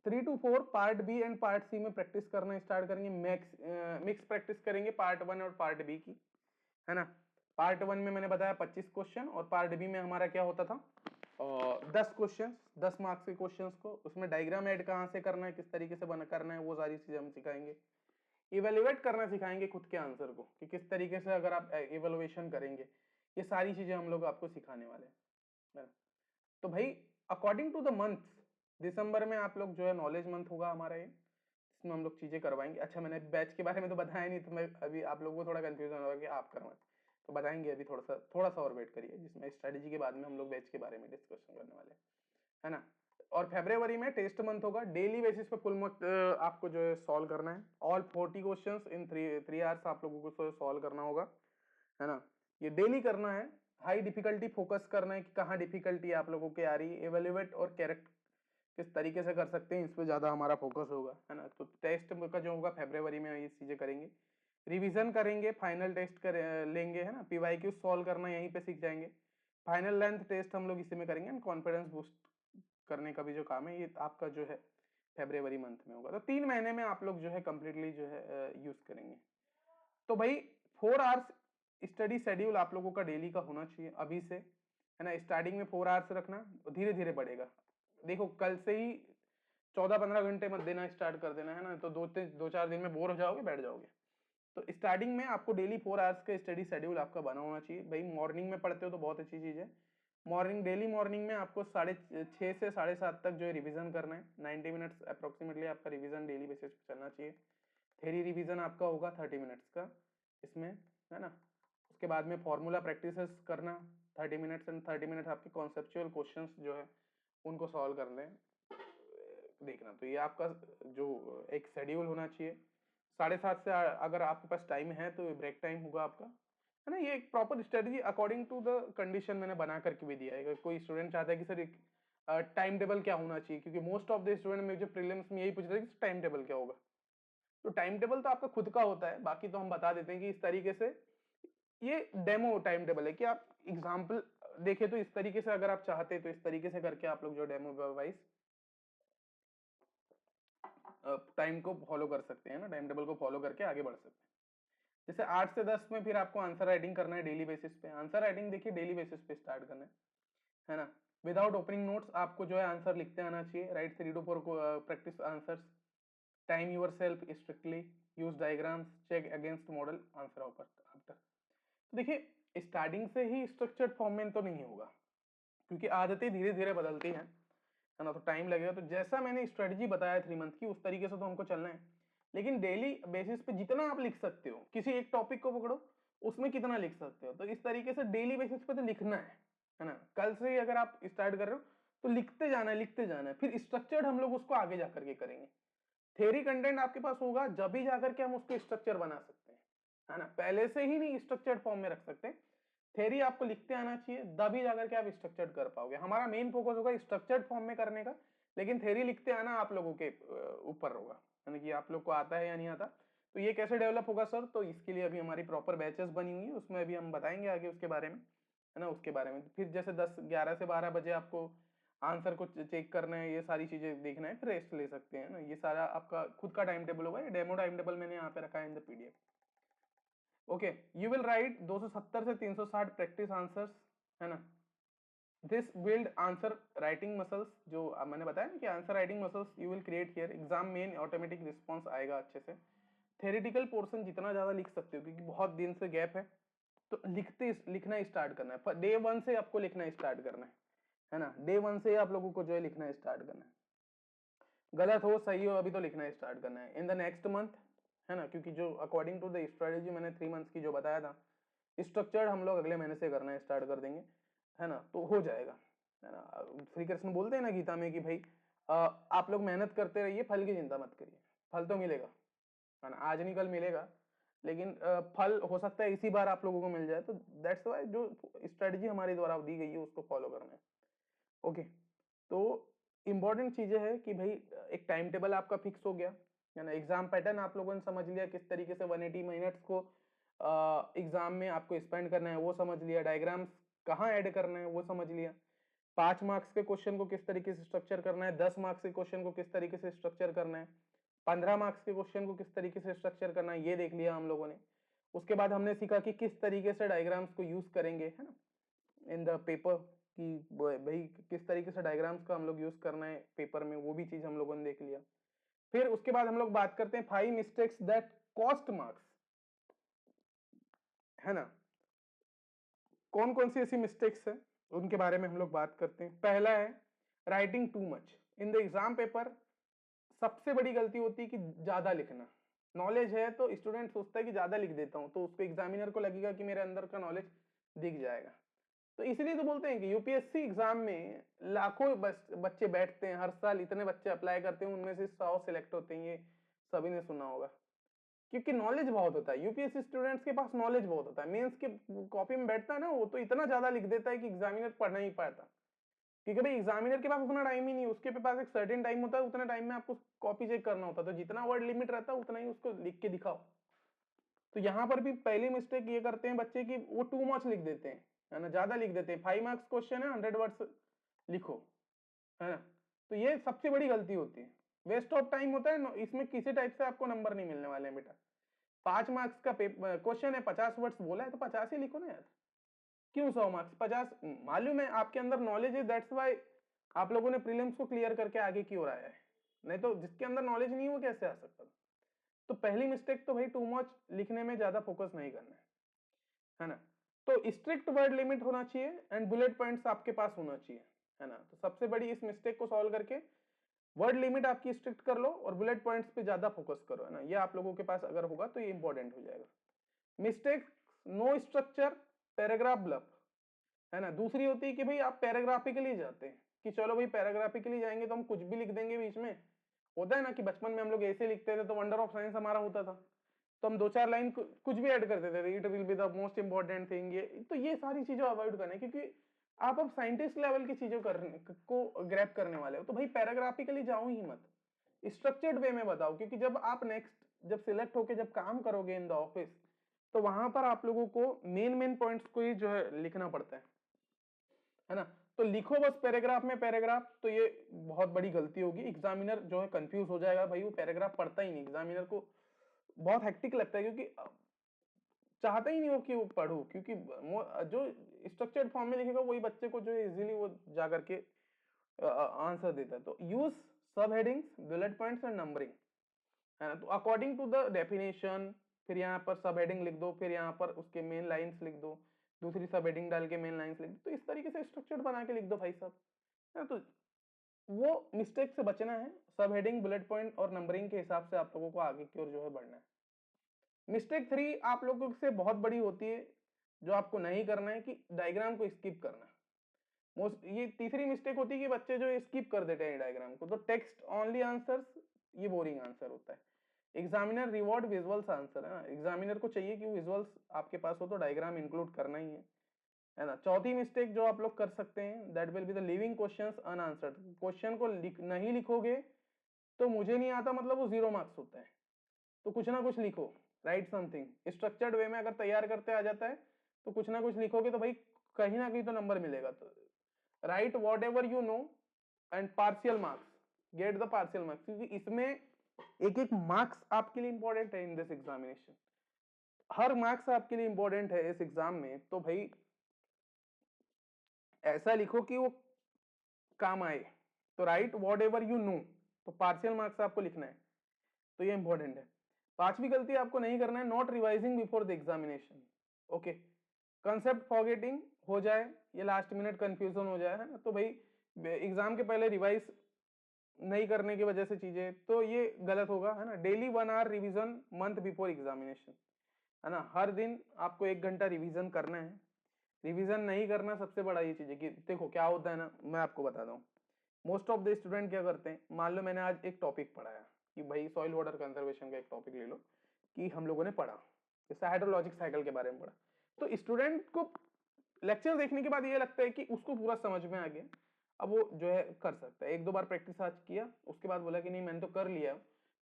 3 to 4 part B and part C में प्रैक्टिस करना स्टार्ट करेंगे, मिक्स प्रैक्टिस करेंगे पार्ट 1 और पार्ट बी की, है ना। पार्ट 1 में मैंने बताया 25 क्वेश्चन, और पार्ट बी में हमारा क्या होता था, 10 क्वेश्चन, 10 मार्क्स के क्वेश्चंस को, उसमें डायग्राम ऐड कहाँ से करना है, किस तरीके से बना करना है, वो सारी चीजें हम सिखाएंगे। इवेल्युएट करना सिखाएंगे खुद के आंसर को, कि किस तरीके से अगर आप इवेल्युएशन करेंगे, ये सारी चीजें हम लोग आपको सिखाने वाले हैं। तो भाई अकॉर्डिंग टू द मंथ, दिसंबर में आप लोग जो है नॉलेज मंथ होगा हमारा ये, इसमें हम लोग चीजें करवाएंगे। अच्छा, मैंने बैच के बारे में तो बताया नहीं, तो मैं अभी आप लोगों को थोड़ा कंफ्यूजन होगा कि आप करवाएं, तो बताएंगे अभी, थोड़ा सा और वेट करिए, जिसमें स्ट्रेटेजी के बाद में हम लोग बैच के बारे में डिस्कशन करने वाले हैं, है ना। और फरवरी में टेस्ट मंथ होगा, डेली बेसिस पे फुल मंथ आपको जो है सॉल्व करना है। ऑल 40 क्वेश्चंस इन 3 आवर्स आप लोगों को सॉल्व करना होगा, है ना। ये डेली करना है। हाई डिफिकल्टी फोकस करना है कि कहाँ डिफिकल्टी आप लोगों की आ रही है, एवेल्युएट और कैरेक्ट किस तरीके से कर सकते हैं, इस पे ज्यादा हमारा फोकस होगा, है ना। तो टेस्ट का जो होगा फरवरी में ये चीजें करेंगे, रिवीजन करेंगे, फाइनल टेस्ट कर लेंगे, है ना। पीवाईक्यू सॉल्व करना यहीं पे सीख जाएंगे। फाइनल लेंथ टेस्ट हम लोग इसी में करेंगे, कॉन्फिडेंस बूस्ट करने का भी जो काम है ये आपका जो है फरवरी मंथ में होगा। तो 3 महीने में आप लोग जो है कंप्लीटली जो है यूज करेंगे। तो भाई 4 आवर्स स्टडी शेड्यूल आप लोगों का डेली का होना चाहिए अभी से, है ना। स्टार्टिंग में 4 आवर्स रखना, धीरे धीरे बढ़ेगा। देखो कल से ही 14-15 घंटे मत देना स्टार्ट कर देना, है ना, तो 2-4 दिन में बोर हो जाओगे, बैठ जाओगे। तो स्टार्टिंग में आपको डेली 4 आवर्स का स्टडी शेड्यूल आपका बना होना चाहिए। भाई मॉर्निंग में पढ़ते हो तो बहुत अच्छी चीज है। डेली मॉर्निंग में आपको 6:30 से 7:30 तक जो है रिवीजन करना है। 90 मिनट्स अप्रोक्सीमेटली आपका रिवीजन डेली बेसिस पे चलना चाहिए। थ्योरी रिवीजन आपका होगा 30 मिनट्स का इसमें, है ना। उसके बाद में फॉर्मूला प्रैक्टिसेस करना 30 मिनट्स, एंड 30 मिनट्स आपके कॉन्सेप्चुअल क्वेश्चंस जो है उनको सॉल्व कर लें, देखना। तो ये आपका जो एक शेड्यूल होना चाहिए। 7:30 से अगर आपके पास टाइम है तो ब्रेक टाइम होगा आपका, है ना। ये एक proper strategy according to the condition मैंने बना करके भी दिया है। अगर कोई स्टूडेंट चाहता है कि सर एक टाइम टेबल क्या होना चाहिए, क्योंकि मोस्ट ऑफ द स्टूडेंट में जो प्रीलिम्स में यही पूछ रहे हैं कि टाइम टेबल क्या होगा। तो टाइम टेबल तो आपका खुद का होता है, बाकी तो हम बता देते हैं कि इस तरीके से ये डेमो टाइम टेबल है कि आप एग्जाम्पल देखें तो इस तरीके से, अगर आप चाहते हैं तो इस तरीके से करके आप लोग जो डेमो वाइज टाइम को फॉलो कर सकते हैं ना, टाइम टेबल को फॉलो करके आगे बढ़ सकते हैं। जैसे 8 से 10 में फिर आपको आंसर राइटिंग करना है डेली बेसिस पे। आंसर राइटिंग देखिए डेली बेसिस पे स्टार्ट करना है ना। विदाउट ओपनिंग नोट्स आपको जो है आंसर लिखते आना चाहिए। Write 3 to 4 practice answers, time yourself strictly, use diagrams, check against model, answer after. देखिए स्टार्टिंग से ही स्ट्रक्चर्ड फॉर्म में तो नहीं होगा, क्योंकि आदतें धीरे धीरे बदलती हैं, है ना। तो टाइम लगेगा। तो जैसा मैंने स्ट्रेटजी बताया 3 मंथ की, उस तरीके से तो हमको चलना है। लेकिन डेली बेसिस पे जितना आप लिख सकते हो, किसी एक टॉपिक को पकड़ो, उसमें कितना लिख सकते हो, तो इस तरीके से डेली बेसिस पे तो लिखना है ना। कल से ही अगर आप स्टार्ट कर रहे हो तो लिखते जाना है, लिखते जाना है। फिर स्ट्रक्चर्ड हम लोग उसको आगे जाकर के करेंगे। थ्योरी कंटेंट आपके पास होगा जब ही जाकर के हम उसको स्ट्रक्चर बना सकते हैं, है ना। पहले से ही नहीं स्ट्रक्चर्ड फॉर्म में रख सकते। थ्योरी आपको लिखते आना चाहिए, तभी जाकर के आप स्ट्रक्चर्ड कर पाओगे। हमारा मेन फोकस होगा स्ट्रक्चर्ड फॉर्म में करने का, लेकिन थ्योरी लिखते आना आप लोगों के ऊपर होगा, यानी कि आप लोग को आता है या नहीं आता। तो ये कैसे डेवलप होगा सर, तो इसके लिए अभी हमारी प्रॉपर बैचेस बनी हुई है, उसमें अभी हम बताएंगे आगे उसके बारे में, है ना। उसके बारे में फिर जैसे 11 से 12 बजे आपको आंसर को चेक करना है, ये सारी चीजें देखना है, फिर रेस्ट ले सकते हैं ना। ये सारा आपका खुद का टाइम टेबल होगा। ये डेमो टाइम टेबल मैंने यहाँ पे रखा है in the PDF. Okay, you will write 270 से 360 प्रैक्टिस आंसर्स, है ना। This build answer writing muscles, जो मैंने बताया ना कि answer writing muscles you will create here. Exam main automatic response आएगा अच्छे से। थेरेटिकल पोर्शन जितना ज्यादा लिख सकते हो, क्योंकि बहुत दिन से गैप है, तो लिखना स्टार्ट करना है। डे 1 से आपको लिखना स्टार्ट करना है ना। डे 1 से आप लोगों को जो है लिखना स्टार्ट करना है। गलत हो सही हो, अभी तो लिखना स्टार्ट करना है। इन द नेक्स्ट मंथ, है ना, क्योंकि जो अकॉर्डिंग टू द स्ट्रेटेजी मैंने 3 मंथ्स की जो बताया था, स्ट्रक्चर्ड हम लोग अगले महीने से करना स्टार्ट कर देंगे, है ना। तो हो जाएगा, है ना। श्री कृष्ण बोलते हैं ना गीता में कि भाई आप लोग मेहनत करते रहिए, फल की चिंता मत करिए, फल तो मिलेगा, है ना। आज नहीं कल मिलेगा, लेकिन फल हो सकता है इसी बार आप लोगों को मिल जाए। तो दैट्स वाई जो स्ट्रेटजी हमारे द्वारा दी गई है उसको फॉलो करना है। ओके, तो इंपॉर्टेंट चीजें है कि भाई एक टाइम टेबल आपका फिक्स हो गया, है ना। एग्जाम पैटर्न आप लोगों ने समझ लिया, किस तरीके से 180 मिनट्स को एग्जाम में आपको स्पेंड करना है वो समझ लिया। डायग्राम्स कहाँ ऐड करना है वो समझ लिया। 5 मार्क्स के क्वेश्चन को किस तरीके से स्ट्रक्चर करना है, 10 मार्क्स के क्वेश्चन को किस तरीके से स्ट्रक्चर करना है, 15 मार्क्स के क्वेश्चन को किस तरीके से स्ट्रक्चर करना है, ये देख लिया हम लोगों ने। उसके बाद हमने सीखा कि किस तरीके से डायग्राम्स को यूज करेंगे, है ना, इन द पेपर, कि भाई किस तरीके से डायग्राम्स का हम लोग यूज करना है पेपर में, वो भी चीज हम लोगों ने देख लिया। फिर उसके बाद हम लोग बात करते हैं 5 मिस्टेक्स दैट कॉस्ट मार्क्स, है ना। कौन कौन सी ऐसी मिस्टेक्स है उनके बारे में हम लोग बात करते हैं। पहला है writing too much in the exam paper. सबसे बड़ी गलती होती है कि ज्यादा लिखना। नॉलेज है तो स्टूडेंट सोचता है कि ज्यादा लिख देता हूँ तो उसको एग्जामिनर को लगेगा कि मेरे अंदर का नॉलेज दिख जाएगा। तो इसलिए तो बोलते हैं कि यूपीएससी एग्जाम में लाखों बच्चे बैठते हैं, हर साल इतने बच्चे अप्लाई करते हैं, उनमें से 100 सिलेक्ट होते हैं। ये सभी ने सुना होगा, क्योंकि नॉलेज बहुत होता है। यूपीएससी स्टूडेंट्स के पास नॉलेज बहुत होता है। मेंस के कॉपी में बैठता है ना, वो तो इतना ज्यादा लिख देता है कि एग्जामिनर पढ़ नहीं पाता, क्योंकि भाई एग्जामिनर के पास उतना टाइम ही नहीं, उसके पास एक सर्टेन टाइम होता है, उतना टाइम में आपको कॉपी चेक करना होता है, तो जितना वर्ड लिमिट रहता है उतना ही उसको लिख के दिखाओ। तो यहाँ पर भी पहली मिस्टेक ये करते हैं बच्चे की, वो टू मच लिख देते हैं, है ना, ज्यादा लिख देते हैं। 5 मार्क्स क्वेश्चन है, 100 वर्ड्स लिखो, है ना। तो ये सबसे बड़ी गलती होती है, वेस्ट ऑफ टाइम होता है। इसमें किसी टाइप से आपको नंबर नहीं मिलने वाले हैं बेटा। 5 मार्क्स का क्वेश्चन है, 50 वर्ड्स बोला है तो 50 ही लिखो ना यार। क्यों 100 मार्क्स? 50 मालूम है आपके अंदर नॉलेज है, दैट्स वाई आप लोगों ने प्रीलिम्स को क्लियर करके आगे क्यों आया है, नहीं तो जिसके अंदर नॉलेज नहीं है वो कैसे आ सकता। तो पहली मिस्टेक तो भाई टू मच लिखने में ज्यादा फोकस नहीं करना है ना। तो स्ट्रिक्ट वर्ड लिमिट होना चाहिए एंड बुलेट पॉइंट्स आपके पास होना चाहिए, है ना। तो सबसे बड़ी इस मिस्टेक को सॉल्व करके वर्ड लिमिट आपकी स्ट्रिक्ट कर लो और बुलेट पॉइंट्स पे ज्यादा फोकस करो, है ना। ये आप लोगों के पास अगर होगा तो ये इंपॉर्टेंट हो जाएगा। Mistake, no structure, paragraph bluff, है ना। दूसरी होती है कि भाई आप पैराग्राफिकली जाते हैं कि चलो भाई पैराग्राफिकली जाएंगे तो हम कुछ भी लिख देंगे बीच में। होता है ना कि बचपन में हम लोग ऐसे लिखते थे तो वंडर ऑफ साइंस हमारा होता था, तो हम 2-4 लाइन कुछ भी ऐड कर देते थे, it will be the most important thing. ये तो ये सारी चीजें अवॉइड करना है, क्योंकि आप अब साइंटिस्ट लेवल की चीजों को ग्रैप करने वाले हो, तो भाई पैराग्राफिकली जाओ ही मत, स्ट्रक्चर्ड वे में बताओ। क्योंकि जब आप नेक्स्ट जब सिलेक्ट होके जब काम करोगे इन द ऑफिस, तो वहां पर आप लोगों को मेन पॉइंट्स को ही जो है लिखना पड़ता है ना। तो लिखो बस पैराग्राफ में पैराग्राफ, तो ये बहुत बड़ी गलती होगी। एग्जामिनर जो है कंफ्यूज हो जाएगा, भाई वो पैराग्राफ पढ़ता ही नहीं, एग्जामिनर को बहुत हेक्टिक लगता है, क्योंकि चाहता ही नहीं हो कि वो पढ़ो, क्योंकि जो स्ट्रक्चर्ड फॉर्म में लिखेगा वही बच्चे को जो है इजीली वो जा करके आंसर देता है। तो यूज सब headings, bullet points and numbering, है ना। तो अकॉर्डिंग टू द डेफिनेशन, फिर यहाँ पर सब हेडिंग लिख दो, फिर यहाँ पर उसके मेन लाइंस लिख दो, दूसरी सब हेडिंग डाल के मेन लाइंस लिख दो। तो इस तरीके से स्ट्रक्चर्ड बना के लिख दो भाई साहब, है ना। तो वो मिस्टेक से बचना है, सब हेडिंग, बुलेट पॉइंट और नंबरिंग के हिसाब से आप लोगों को आगे की ओर जो है बढ़ना है। मिस्टेक 3 आप लोगों से बहुत बड़ी होती है, जो आपको नहीं करना है, कि डायग्राम को स्किप करना। मोस्ट ये तीसरी मिस्टेक होती है कि बच्चे जो स्किप कर देते हैं डायग्राम को। तो टेक्स्ट ओनली आंसर्स, ये बोरिंग आंसर होता है। एग्जामिनर रिवॉर्ड विजुअल्स आंसर, है ना। एग्जामिनर को चाहिए कि विजुअल्स आपके पास हो, तो डायग्राम इंक्लूड करना ही है ना। चौथी मिस्टेक जो आप लोग कर सकते हैं, that will be the living questions unanswered. Question को नहीं लिखोगे तो मुझे नहीं आता मतलब वो 0 मार्क्स होता है। तो कुछ ना कुछ लिखो, राइट समथिंग स्ट्रक्चर्ड वे में। अगर तैयार करते आ जाता है तो कुछ ना कुछ लिखोगे तो भाई कहीं ना कहीं तो नंबर मिलेगा। तो right what ever you know and partial marks, get the partial marks, क्योंकि इसमें एक एक मार्क्स आपके लिए इंपॉर्टेंट है in this examination. Her marks आपके लिए इंपॉर्टेंट है इस एग्जाम में। तो भाई ऐसा लिखो कि वो काम आए। तो right what ever you know, तो पार्शियल मार्क्स आपको लिखना है, तो ये इंपॉर्टेंट है। पांचवी गलती आपको नहीं करना है, not revising before the examination. Okay, concept forgetting हो जाए, ये लास्ट मिनट कंफ्यूजन हो जाए, है ना। तो भाई एग्जाम के पहले रिवाइज नहीं करने की वजह से चीजें, तो ये गलत होगा, है ना। Daily 1 hour revision month before examination, है ना। हर दिन आपको 1 घंटा रिवीजन करना है। रिवीजन नहीं करना सबसे बड़ा ये चीज है। कि देखो क्या होता है ना, मैं आपको बताता हूँ। मोस्ट ऑफ द स्टूडेंट क्या करते हैं, मान लो मैंने आज एक टॉपिक पढ़ाया कि भाई सॉइल वाटर कंजर्वेशन का एक टॉपिक ले लो, कि हम लोगों ने पढ़ा, जैसे हाइड्रोलॉजिक साइकिल के बारे में पढ़ा। तो स्टूडेंट को लेक्चर देखने के बाद ये लगता है कि उसको पूरा समझ में आ गया, अब वो जो है कर सकता है। 1-2 बार प्रैक्टिस आज किया, उसके बाद बोला कि नहीं मैंने तो कर लिया।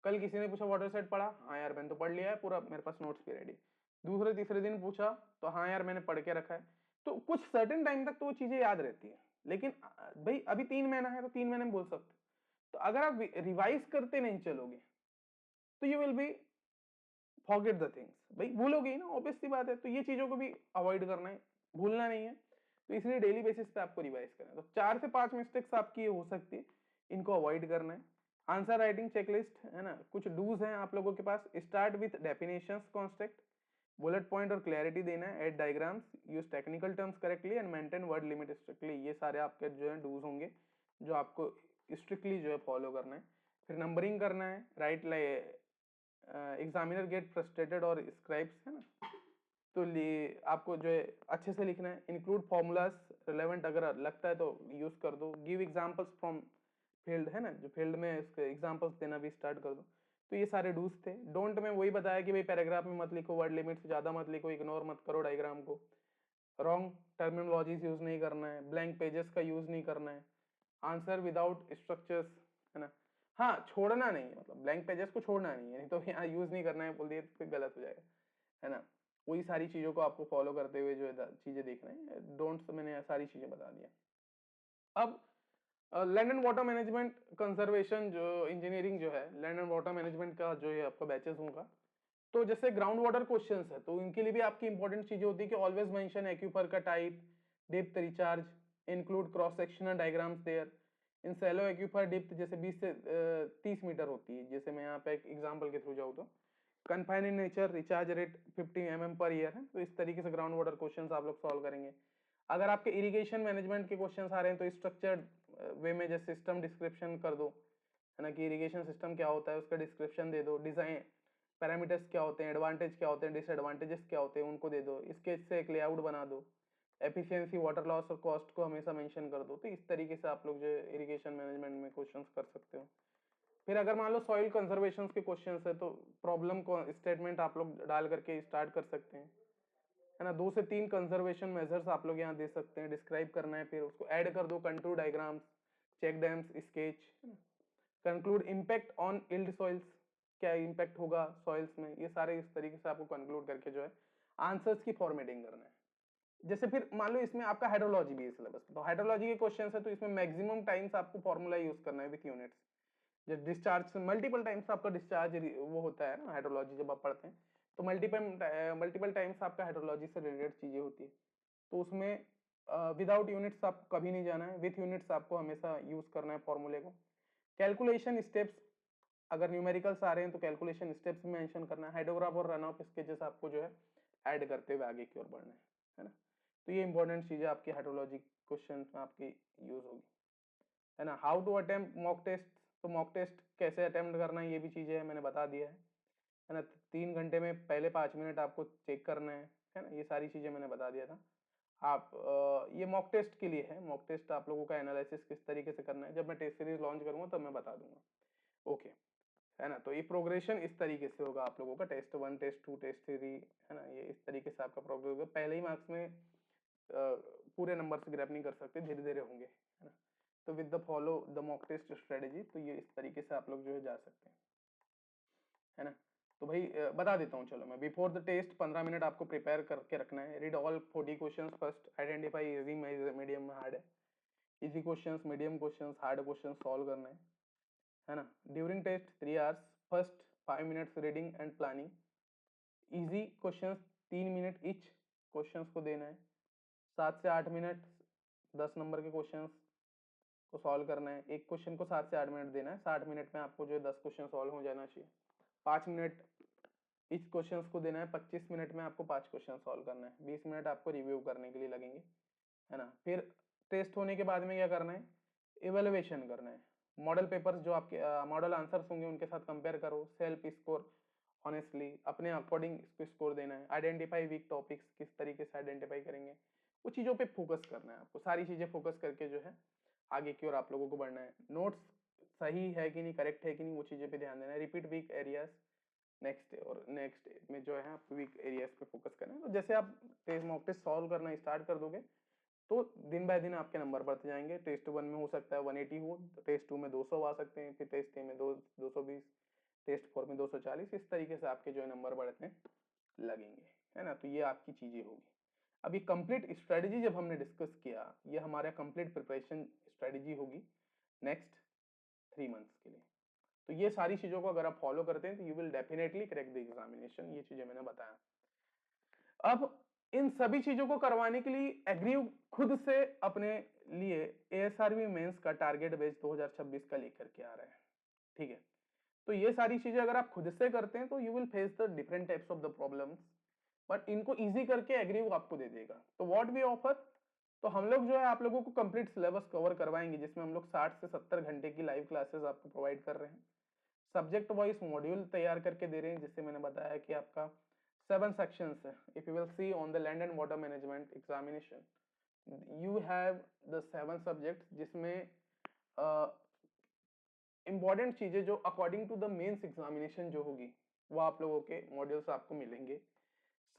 कल किसी ने पूछा वाटर सेट पढ़ा, हाँ यार मैंने तो पढ़ लिया है पूरा, मेरे पास नोट्स भी रेडी। दूसरे तीसरे दिन पूछा तो हाँ यार मैंने पढ़ के रखा है। तो कुछ सर्टेन टाइम तक तो वो चीजें याद रहती है, लेकिन भाई अभी 3 महीना है तो 3 महीने में बोल सकते। तो अगर आप रिवाइज करते नहीं चलोगे तो you will be forget the things, भाई भूलोगे ही ना, ऑब्वियस सी बात है। तो ये चीजों को भी अवॉइड करना है, भूलना नहीं है। तो इसलिए डेली बेसिस पे आपको रिवाइज करना है। तो 4 से 5 मिस्टेक्स आपकी ये हो सकती है, इनको अवॉइड करना है। आंसर राइटिंग चेकलिस्ट, है ना, कुछ डूज हैं आप लोगों के पास। Start with definitions concept, bullet point और क्लैरिटी देना है, add diagrams, use technical terms correctly and maintain word limit strictly. ये सारे आपके जो है डूज होंगे, जो आपको स्ट्रिक्टली जो है फॉलो करना है। फिर नंबरिंग करना है, राइट एग्जामिनर गेट फ्रस्ट्रेटेड और स्क्राइब्स, है ना। तो आपको जो है अच्छे से लिखना है। इंक्लूड फॉर्मूलाज रिलेवेंट, अगर लगता है तो यूज कर दो। गिव एग्जांपल्स फ्रॉम फील्ड, है ना, जो फील्ड में इसके एग्जांपल्स देना भी स्टार्ट कर दो। तो ये सारे डूज थे। डोंट में वही बताया कि भाई पैराग्राफ में मत लिखो, वर्ड लिमिट से ज्यादा मत लिखो, इग्नोर मत करो डायग्राम को, रॉन्ग टर्मिनोलॉजीज यूज नहीं करना है, ब्लैंक पेजेस का यूज नहीं करना है, आंसर विदाउट स्ट्रक्चर्स, है ना। हाँ, छोड़ना नहीं, मतलब ब्लैंक पेजेस को छोड़ना नहीं है, नहीं तो यहाँ यूज नहीं करना है बोल दिए तो फिर गलत हो जाएगा, है ना। वही सारी चीजों को आपको फॉलो करते हुए जो है चीजें देखना है। डोंट्स मैंने सारी चीजें बता दिया। अब land and water management conservation जो इंजीनियरिंग जो है, लैंड एंड वाटर मैनेजमेंट का जो है आपका बैचेस होगा। तो जैसे ग्राउंड वाटर क्वेश्चंस है तो इनके लिए भी आपकी इंपॉर्टेंट चीजें होती है कि ऑलवेज मेंशन एक्यूफर का type, depth, recharge, include cross sectional diagrams there. In shallow aquifer depth जैसे 20 से 30 मीटर होती है, जैसे मैं यहाँ पे एक एग्जांपल के थ्रू जाऊँ तो confine in nature, recharge rate 50 mm per year है। तो इस तरीके से ग्राउंड वाटर क्वेश्चंस आप लोग सॉल्व करेंगे। अगर आपके इरिगेशन मैनेजमेंट के क्वेश्चंस आ रहे हैं तो स्ट्रक्चर्ड वे में जैसे सिस्टम डिस्क्रिप्शन कर दो, है ना, कि इरिगेशन सिस्टम क्या होता है उसका डिस्क्रिप्शन दे दो, डिजाइन पैरामीटर्स क्या होते हैं, एडवांटेज क्या होते हैं, डिसएडवांटेजेस क्या होते हैं उनको दे दो, स्केच से एक लेआउट बना दो, एफिशिएंसी, वाटर लॉस और कॉस्ट को हमेशा मेंशन कर दो। तो इस तरीके से आप लोग जो इरिगेशन मैनेजमेंट में क्वेश्चंस कर सकते हो। फिर अगर मान लो सॉइल कंजर्वेशन के क्वेश्चंस है तो प्रॉब्लम को स्टेटमेंट आप लोग डाल करके स्टार्ट कर सकते हैं, है ना। 2 से 3 कंजर्वेशन मेजर्स आप लोग यहाँ दे सकते हैं, डिस्क्राइब करना है, फिर उसको ऐड कर दो, contour diagrams, check dams, sketch, conclude impact on yield soils, क्या इम्पैक्ट होगा सॉइल्स में, ये सारे इस तरीके से आपको कंक्लूड करके जो है आंसर्स की फॉर्मेटिंग करना है। जैसे फिर मान लो इसमें आपका हाइड्रोलॉजी भी है सिलेबस, तो हाइड्रोलॉजी के क्वेश्चन है तो इसमें मैक्सिमम टाइम्स आपको फॉर्मूला यूज करना है विथ यूनिट्स। जब डिस्चार्ज मल्टीपल टाइम्स आपका डिस्चार्ज वो होता है ना हाइड्रोलॉजी जब आप पढ़ते हैं, तो मल्टीपल टाइम्स आपका हाइड्रोलॉजी से रिलेटेड चीजें होती है। तो उसमें विदाउट यूनिट्स आपको कभी नहीं जाना है, विथ यूनिट्स आपको हमेशा यूज करना है फॉर्मूले को। कैलकुलेशन स्टेप्स, अगर न्यूमेरिकल्स आ रहे हैं तो कैलकुलेशन स्टेप्स भी मेंशन करना है। हाइड्रोग्राफ और रन ऑफ स्केचेस आपको जो है ऐड करते हुए आगे की ओर बढ़ना है ना। तो ये इंपॉर्टेंट चीजें आपकी हाइड्रोलॉजी क्वेश्चन में आपकी यूज होगी, है ना। How to attempt mock test, तो मॉक टेस्ट कैसे अटेम्प्ट करना है ये भी चीजें है, मैंने बता दिया है ना। 3 घंटे में पहले 5 मिनट आपको चेक करना है ना, ये सारी चीजें मैंने बता दिया था। आप ये मॉक टेस्ट के लिए है, मॉक टेस्ट आप लोगों का एनालिसिस किस तरीके से करना है जब मैं टेस्ट सीरीज लॉन्च करूंगा तब मैं बता दूंगा, ओके, है ना। तो ये प्रोग्रेशन इस तरीके से होगा आप लोगों का, टेस्ट 1, टेस्ट 2, टेस्ट 3, है ना, ये इस तरीके से आपका प्रोग्रेस होगा। पहले ही मार्क्स में पूरे नंबर से ग्रैप नहीं कर सकते, धीरे धीरे होंगे, है ना। तो with the follow the mock test strategy, तो ये इस तरीके से आप लोग जो है जा सकते हैं, है ना। तो भाई बता देता हूँ, चलो मैं बिफोर द टेस्ट 15 मिनट आपको प्रिपेयर करके रखना है। Read all 40 questions first, identify easy, medium, hard है, easy questions, medium questions, hard questions solve करना है ना। During test 3 hours, first 5 minutes reading and planning, easy questions 3 minute each questions को देना है, 7 से 8 मिनट 10 नंबर के क्वेश्चंस को सॉल्व करना है। एक क्वेश्चन को 7 से 8 मिनट देना है, 60 मिनट में आपको जो है 10 क्वेश्चन सॉल्व हो जाना चाहिए। 5 मिनट इस क्वेश्चंस को देना है, 25 मिनट में आपको 5 क्वेश्चन सॉल्व करना है, 20 मिनट आपको रिव्यू करने के लिए लगेंगे, है ना। फिर टेस्ट होने के बाद में क्या करना है, इवेल्युएशन करना है। मॉडल पेपर्स जो आपके मॉडल आंसर्स होंगे उनके साथ कंपेयर करो, सेल्फ स्कोर ऑनेस्टली अपने अकॉर्डिंग इसको स्कोर देना है। आइडेंटिफाई वीक टॉपिक्स, किस तरीके से आइडेंटिफाई करेंगे, वो चीज़ों पे फोकस करना है आपको, सारी चीज़ें फोकस करके जो है आगे की ओर आप लोगों को बढ़ना है। नोट्स सही है कि नहीं, करेक्ट है कि नहीं, वो चीज़ें पे ध्यान देना है। रिपीट वीक एरियाज नेक्स्ट और नेक्स्ट में जो है आप वीक एरियाज पे फोकस करना है। तो जैसे आप मॉक टेस्ट सॉल्व करना स्टार्ट कर दोगे तो दिन बाय दिन आपके नंबर बढ़ते जाएंगे। टेस्ट 1 में हो सकता है 180 हो, टेस्ट 2 में 200 आ सकते हैं, फिर टेस्ट 3 में 220, टेस्ट 4 में 240, इस तरीके से आपके जो है नंबर बढ़ने लगेंगे, है ना। तो ये आपकी चीजें होगी। अब ये कंप्लीट स्ट्रेटेजी जब हमने डिस्कस किया, ये हमारा कंप्लीट प्रिपरेशन स्ट्रेटेजी होगी नेक्स्ट 3 मंथ्स के लिए। तो ये सारी चीजों को अगर आप फॉलो करते हैं तो you will definitely crack the examination, ये चीजें मैंने बताया। अब इन सभी चीजों को करवाने के लिए एग्रीव खुद से अपने लिए एएसआरबी मेंस का टारगेट बेच 2026 का लेकर के आ रहे हैं, ठीक है। तो ये सारी चीजें अगर आप खुद से करते हैं तो you will face the different types of the problems, but इनको इजी करके एग्रीव आपको दे देगा। तो व्हाट वी ऑफर, तो हम लोग जो है आप लोगों को कंप्लीट सिलेबस कवर करवाएंगे, जिसमें हम लोग 60 से 70 घंटे की लाइव क्लासेस आपको प्रोवाइड कर रहे हैं। सब्जेक्ट वाइज मॉड्यूल तैयार करके दे रहे हैं, जिससे मैंने बताया कि आपका 7 सेक्शंस है. If you will see on the land and water management examination, you have the 7 subject, जिसमें इंपॉर्टेंट चीजें जो according to the mains examination जो होगी वो आप लोगों के मॉड्यूल्स आपको मिलेंगे.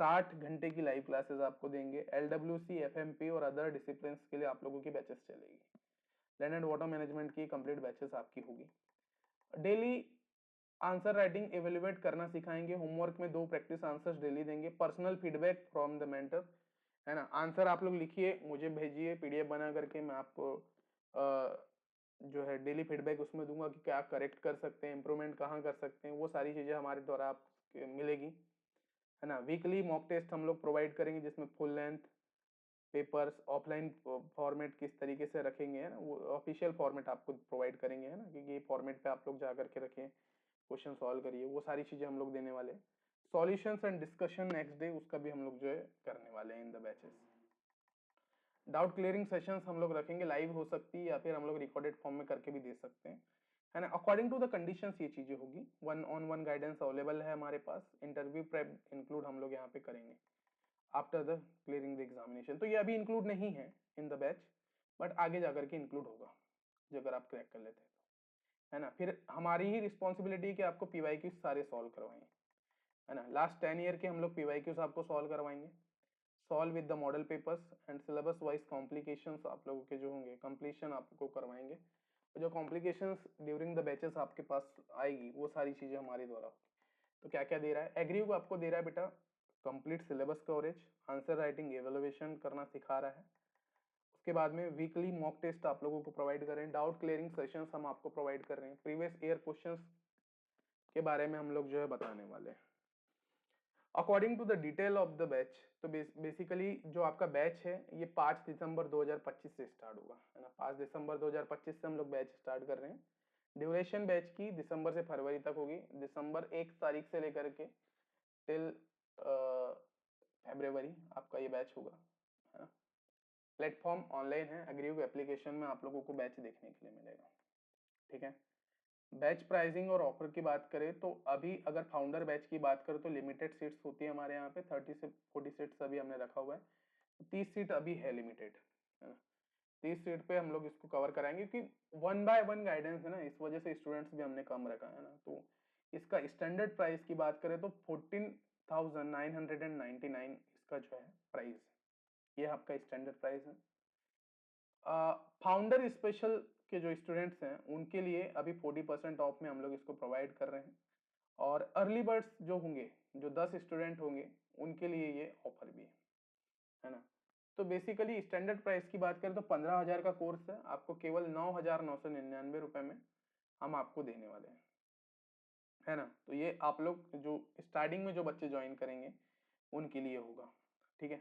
60 घंटे की लाइव क्लासेस आपको देंगे. LWC, FMP और अदर डिसिप्लिन के लिए आप लोगों की बैचेस चलेगी. लैंड एंड वाटर मैनेजमेंट की कंप्लीट बैचेस आपकी होगी. डेली आंसर राइटिंग एवेल्युएट करना सिखाएंगे. होमवर्क में 2 प्रैक्टिस आंसर्स डेली देंगे. Personal feedback from the mentor, है ना. आंसर आप लोग लिखिए, मुझे भेजिए PDF बना करके. मैं आपको जो है डेली फीडबैक उसमें दूंगा कि क्या करेक्ट कर सकते हैं, इंप्रूवमेंट कहाँ कर सकते हैं. वो सारी चीजें हमारे द्वारा आप मिलेगी, है ना. वीकली मॉक टेस्ट हम लोग प्रोवाइड करेंगे, जिसमें full length papers offline format किस तरीके से रखेंगे, है ना. वो ऑफिशियल फॉर्मेट आपको प्रोवाइड करेंगे, है ना, क्योंकि ये फॉर्मेट पे आप लोग जा करके रखें, क्वेश्चन सॉल्व करिए. वो सारी चीजें हम लोग देने वाले हैं. Solutions and discussion next day, उसका भी हम लोग जो है करने वाले हैं in the batches. Doubt clearing sessions हम लोग रखेंगे. लाइव हो सकती है या फिर हम लोग रिकॉर्डेड फॉर्म में करके भी दे सकते हैं, है ना. अकॉर्डिंग टू द कंडीशंस ये चीजें होगी. 1-on-1 गाइडेंस अवेलेबल है हमारे पास. इंटरव्यू प्रेप इंक्लूड हम लोग यहाँ पे करेंगे after the clearing the examination. तो ये अभी इंक्लूड नहीं है इन द बैच, बट आगे जाकर के इंक्लूड होगा जो अगर आप क्रैक कर लेते हैं तो, है ना. फिर हमारी ही रिस्पॉन्सिबिलिटी कि आपको PYQ सारे सॉल्व करवाएंगे, है ना. लास्ट 10 ईयर के हम लोग PYQs आपको सॉल्व करवाएंगे. Solve with the model papers and syllabus wise complications आप लोगों के जो होंगे कंप्लीशन आपको करवाएंगे. जो कॉम्प्लिकेशंस ड्यूरिंग द बैचेस आपके पास आएगी वो सारी चीजें हमारे द्वारा. तो क्या क्या दे रहा है. एग्री को आपको दे रहा है बेटा complete syllabus coverage, answer writing evaluation करना सिखा रहा है. उसके बाद में वीकली मॉक टेस्ट आप लोगों को प्रोवाइड कर रहे हैं. डाउट क्लियरिंग सेशंस हम आपको प्रोवाइड कर रहे हैं. प्रीवियस ईयर क्वेश्चंस के बारे में हम लोग जो है बताने वाले हैं according to the detail of the batch. तो बेसिकली जो आपका बैच है ये 5 दिसंबर 2025 से स्टार्ट होगा, है ना. 5 दिसंबर 2025 से हम लोग बैच स्टार्ट कर रहे हैं. ड्यूरेशन बैच की दिसंबर से फरवरी तक होगी. दिसंबर 1 तारीख से लेकर के टिल फरवरी आपका ये बैच होगा, है ना. प्लेटफॉर्म ऑनलाइन है. एग्रीव एप्लीकेशन में आप लोगों को बैच देखने के लिए मिलेगा, ठीक है. बैच प्राइसिंग और ऑफर की बात करें तो अभी अगर फाउंडर बैच की बात करें तो लिमिटेड सीट्स होती है हमारे यहाँ पे. 30 से 40 सीट्स अभी हमने रखा हुआ है. 30 सीट अभी है लिमिटेड, है ना. 30 सीट पे हम लोग इसको कवर कराएंगे क्योंकि 1 बाय 1 गाइडेंस है ना, इस वजह से स्टूडेंट्स भी हमने कम रखा है ना. तो इसका स्टैंडर्ड प्राइस की बात करें तो 14,999 इसका जो है प्राइस, ये आपका स्टैंडर्ड प्राइस है. फाउंडर स्पेशल के जो स्टूडेंट्स हैं उनके लिए अभी 40% ऑफ में हम लोग इसको प्रोवाइड कर रहे हैं. और अर्ली बर्ड्स जो होंगे, जो 10 स्टूडेंट होंगे उनके लिए ये ऑफर भी है ना. तो बेसिकली स्टैंडर्ड प्राइस की बात करें तो 15,000 का कोर्स है, आपको केवल 9,999 रुपए में हम आपको देने वाले हैं, है ना. तो ये आप लोग जो स्टार्टिंग में जो बच्चे ज्वाइन करेंगे उनके लिए होगा, ठीक है.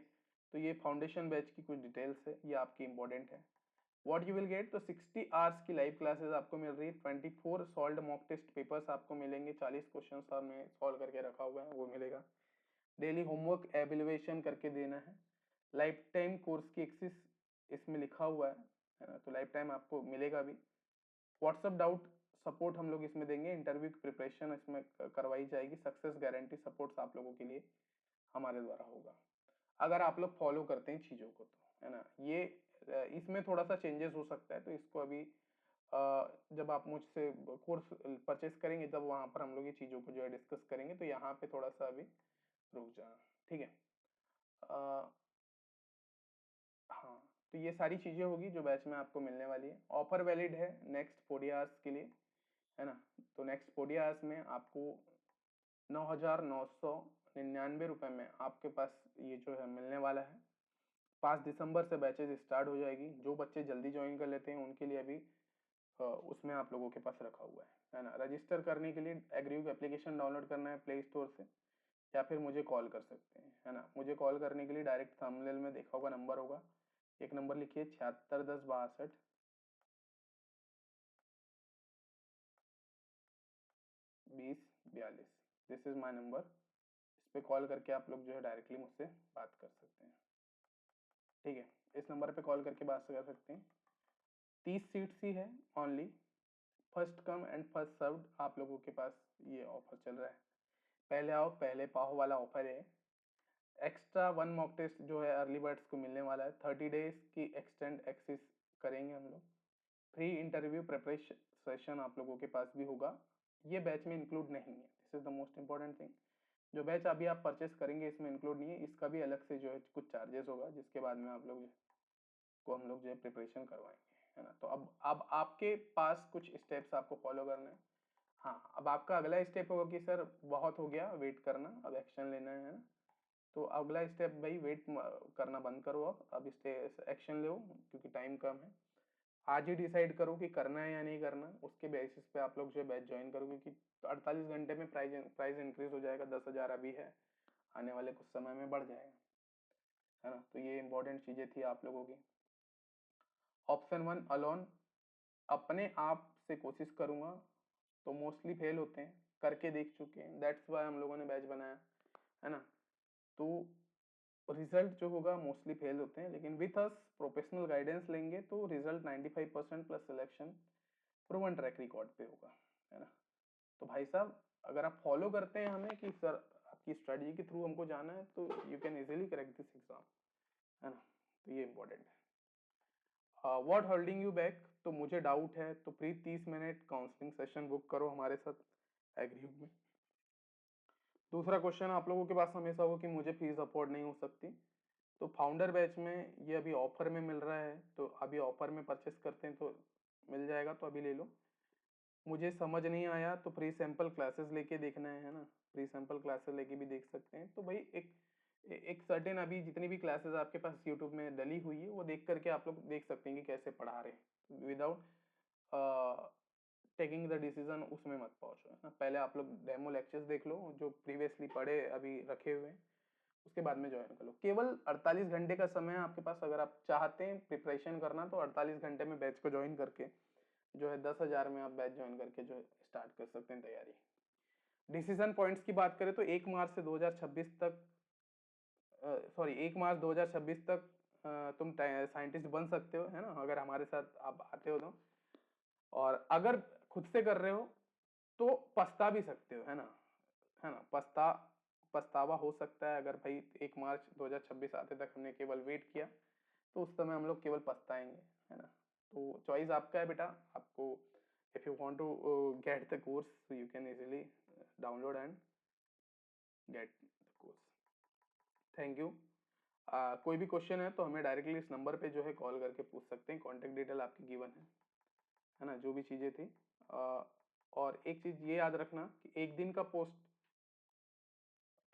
तो ये फाउंडेशन बैच की कुछ डिटेल्स है, ये आपकी इंपॉर्टेंट है. व्हाट यू विल गेट, तो 60 आवर्स की लाइव क्लासेस आपको मिल रही है. 24 सॉल्व्ड मॉक टेस्ट पेपर्स आपको मिलेंगे. 40 क्वेश्चन हमने सॉल्व करके रखा हुआ है वो मिलेगा. डेली होमवर्क एवेल्युएशन करके देना है. लाइफ टाइम कोर्स की एक्सेस इसमें लिखा हुआ है ना, तो लाइफ टाइम आपको मिलेगा भी. व्हाट्सएप डाउट सपोर्ट हम लोग इसमें देंगे. इंटरव्यू की प्रिपरेशन इसमें करवाई जाएगी. सक्सेस गारंटी सपोर्ट्स आप लोगों के लिए हमारे द्वारा होगा अगर आप लोग फॉलो करते हैं चीज़ों को, तो है ना. ये इसमें थोड़ा सा चेंजेस हो सकता है, तो इसको अभी जब आप मुझसे कोर्स परचेस करेंगे तब वहां पर हम लोग ये चीज़ों को जो है डिस्कस करेंगे. तो यहाँ पे थोड़ा सा अभी रुक जाना, ठीक है. हाँ, तो ये सारी चीज़ें होगी जो बैच में आपको मिलने वाली है. ऑफर वैलिड है नेक्स्ट 40 आवर्स के लिए, है ना. तो नेक्स्ट 40 आवर्स में आपको 9,999 रुपए में आपके पास ये जो है मिलने वाला है. 5 दिसंबर से बैचेज स्टार्ट हो जाएगी. जो बच्चे जल्दी ज्वाइन कर लेते हैं उनके लिए अभी उसमें आप लोगों के पास रखा हुआ है ना. रजिस्टर करने के लिए एग्रीव एप्लीकेशन डाउनलोड करना है प्ले स्टोर से, या फिर मुझे कॉल कर सकते हैं, है ना. मुझे कॉल करने के लिए डायरेक्ट थंबनेल में देखा होगा नंबर होगा, एक नंबर लिखिए 761062 2042. This is my number. इस पे कॉल करके आप लोग जो है डायरेक्टली मुझसे बात कर सकते हैं, ठीक है. इस नंबर पे कॉल करके बात कर सकते हैं. 30 सीट्स ही है only. First come and first served आप लोगों के पास ये ऑफर चल रहा है। पहले आओ पहले पाओ वाला ऑफर है। एक्स्ट्रा 1 मॉक टेस्ट जो है अर्ली बर्ड्स को मिलने वाला है। 30 डेज की एक्सटेंड एक्सेस करेंगे हम लोग। फ्री इंटरव्यू प्रिपरेशन सेशन आप लोगों के पास भी होगा। ये बैच में इंक्लूड नहीं है, this is the most important thing. जो बैच अभी आप परचेस करेंगे इसमें इंक्लूड नहीं है, इसका भी अलग से जो है कुछ चार्जेस होगा, जिसके बाद में आप लोग को हम लोग जो है प्रिपरेशन करवाएंगे, है ना। तो अब आपके पास कुछ स्टेप्स आपको फॉलो करना है। हाँ, अब आपका अगला स्टेप होगा कि सर बहुत हो गया वेट करना, अब एक्शन लेना है ना। तो अगला स्टेप भाई वेट करना बंद करो, अब इस एक्शन लो क्योंकि टाइम कम है। आज ही डिसाइड करो कि करना है या नहीं करना, उसके बेसिस पे आप लोग जो है बैच ज्वाइन करो, क्योंकि 48 घंटे में प्राइस इंक्रीज हो जाएगा। 10,000 अभी है, आने वाले कुछ समय में बढ़ जाएगा, है ना। तो ये इंपॉर्टेंट चीजें थी आप लोगों की। ऑप्शन 1 अलोन, अपने आप से कोशिश करूंगा तो मोस्टली फेल होते हैं, करके देख चुके हैं, दैट्स वाई हम लोगों ने बैच बनाया, है ना। तो रिजल्ट जो होगा मोस्टली फेल होते हैं, लेकिन विथ अस प्रोफेशनल गाइडेंस लेंगे तो result 95% plus selection proven track record पे होगा, है ना। तो भाई साहब अगर आप फॉलो करते हैं हमें कि सर आपकी स्ट्रेटजी के थ्रू हमको जाना है, तो you can easily correct this exam, है ना। तो ये इंपॉर्टेंट है। व्हाट होल्डिंग यू बैक, तो मुझे डाउट है तो please 30 minute counselling session book करो हमारे साथ एग्री में। दूसरा क्वेश्चन आप लोगों के पास हमेशा हो कि मुझे फीस अफोर्ड नहीं हो सकती, तो फाउंडर बैच में ये अभी ऑफर में मिल रहा है, तो अभी ऑफर में परचेस करते हैं तो मिल जाएगा, तो अभी ले लो। मुझे समझ नहीं आया तो प्री सैंपल क्लासेस लेके देखना है ना। प्री सैंपल क्लासेस लेके भी देख सकते हैं। तो भाई एक सर्टेन अभी जितनी भी क्लासेस आपके पास यूट्यूब में डली हुई है वो देख करके आप लोग देख सकते हैं कि कैसे पढ़ा रहे हैं, विदाउट टेकिंग द डिसीजन उसमें मत पहुंचो, है ना। पहले आप लोग डेमो लेक्चर्स देख लो जो प्रीवियसली पढ़े अभी रखे हुए हैं, उसके बाद में ज्वाइन कर लो। केवल 48 घंटे का समय है आपके पास, अगर आप चाहते हैं प्रिपरेशन करना तो 48 घंटे में बैच को ज्वाइन करके जो है 10,000 में आप बैच ज्वाइन करके जो है स्टार्ट कर सकते हैं तैयारी। डिसीजन पॉइंट्स की बात करें तो 1 मार्च से 2026 तक, सॉरी 1 मार्च 2026 तक तुम साइंटिस्ट बन सकते हो, है ना, अगर हमारे साथ आप आते हो तो। और अगर खुद से कर रहे हो तो पछता भी सकते हो, है ना। पछतावा हो सकता है अगर भाई 1 मार्च 2026 आते तक हमने केवल वेट किया, तो उस समय हम लोग केवल पछताएंगे, है ना। तो चॉइस आपका है बेटा, आपको if you want to get the course you can easily download and get the course. Thank you. कोई भी क्वेश्चन है तो हमें डायरेक्टली इस नंबर पे जो है कॉल करके पूछ सकते हैं, कॉन्टेक्ट डिटेल आपकी गिवन है ना, जो भी चीज़ें थी। और एक चीज़ ये याद रखना कि एक दिन का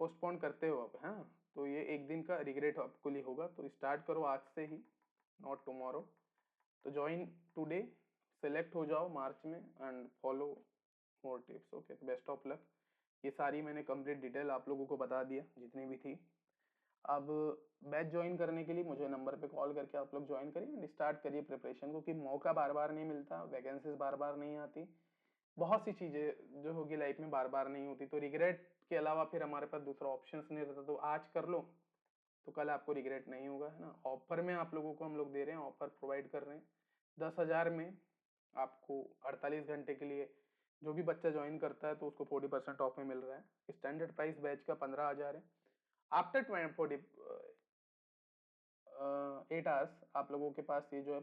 पोस्टपोन करते हो अब, है ना, तो ये एक दिन का रिग्रेट आपको लिए होगा। तो स्टार्ट करो आज से ही, नॉट टुमारो। तो ज्वाइन टुडे, सेलेक्ट हो जाओ मार्च में and follow more tips. Okay, best of luck. ये सारी मैंने कंप्लीट डिटेल आप लोगों को बता दिया जितनी भी थी। अब बैच ज्वाइन करने के लिए मुझे नंबर पे कॉल करके आप लोग ज्वाइन करिए एंड स्टार्ट करिए प्रिपरेशन को, कि मौका बार बार नहीं मिलता, वैकेंसीज बार बार नहीं आती, बहुत सी चीजें जो होगी लाइफ में बार बार नहीं होती। तो रिग्रेट के अलावा फिर हमारे पास दूसरा ऑप्शन नहीं रहता। तो आज कर लो तो कल आपको रिग्रेट नहीं होगा, है ना। ऑफर में आप लोगों को हम लोग दे रहे हैं, ऑफर प्रोवाइड कर रहे हैं 10,000 में आपको 48 घंटे के लिए। जो भी बच्चा ज्वाइन करता है तो उसको 40% ऑफ में मिल रहा है। स्टैंडर्ड प्राइस बैच का 15,000 है। आफ्टर 8 आवर्स आप लोगों के पास ये जो है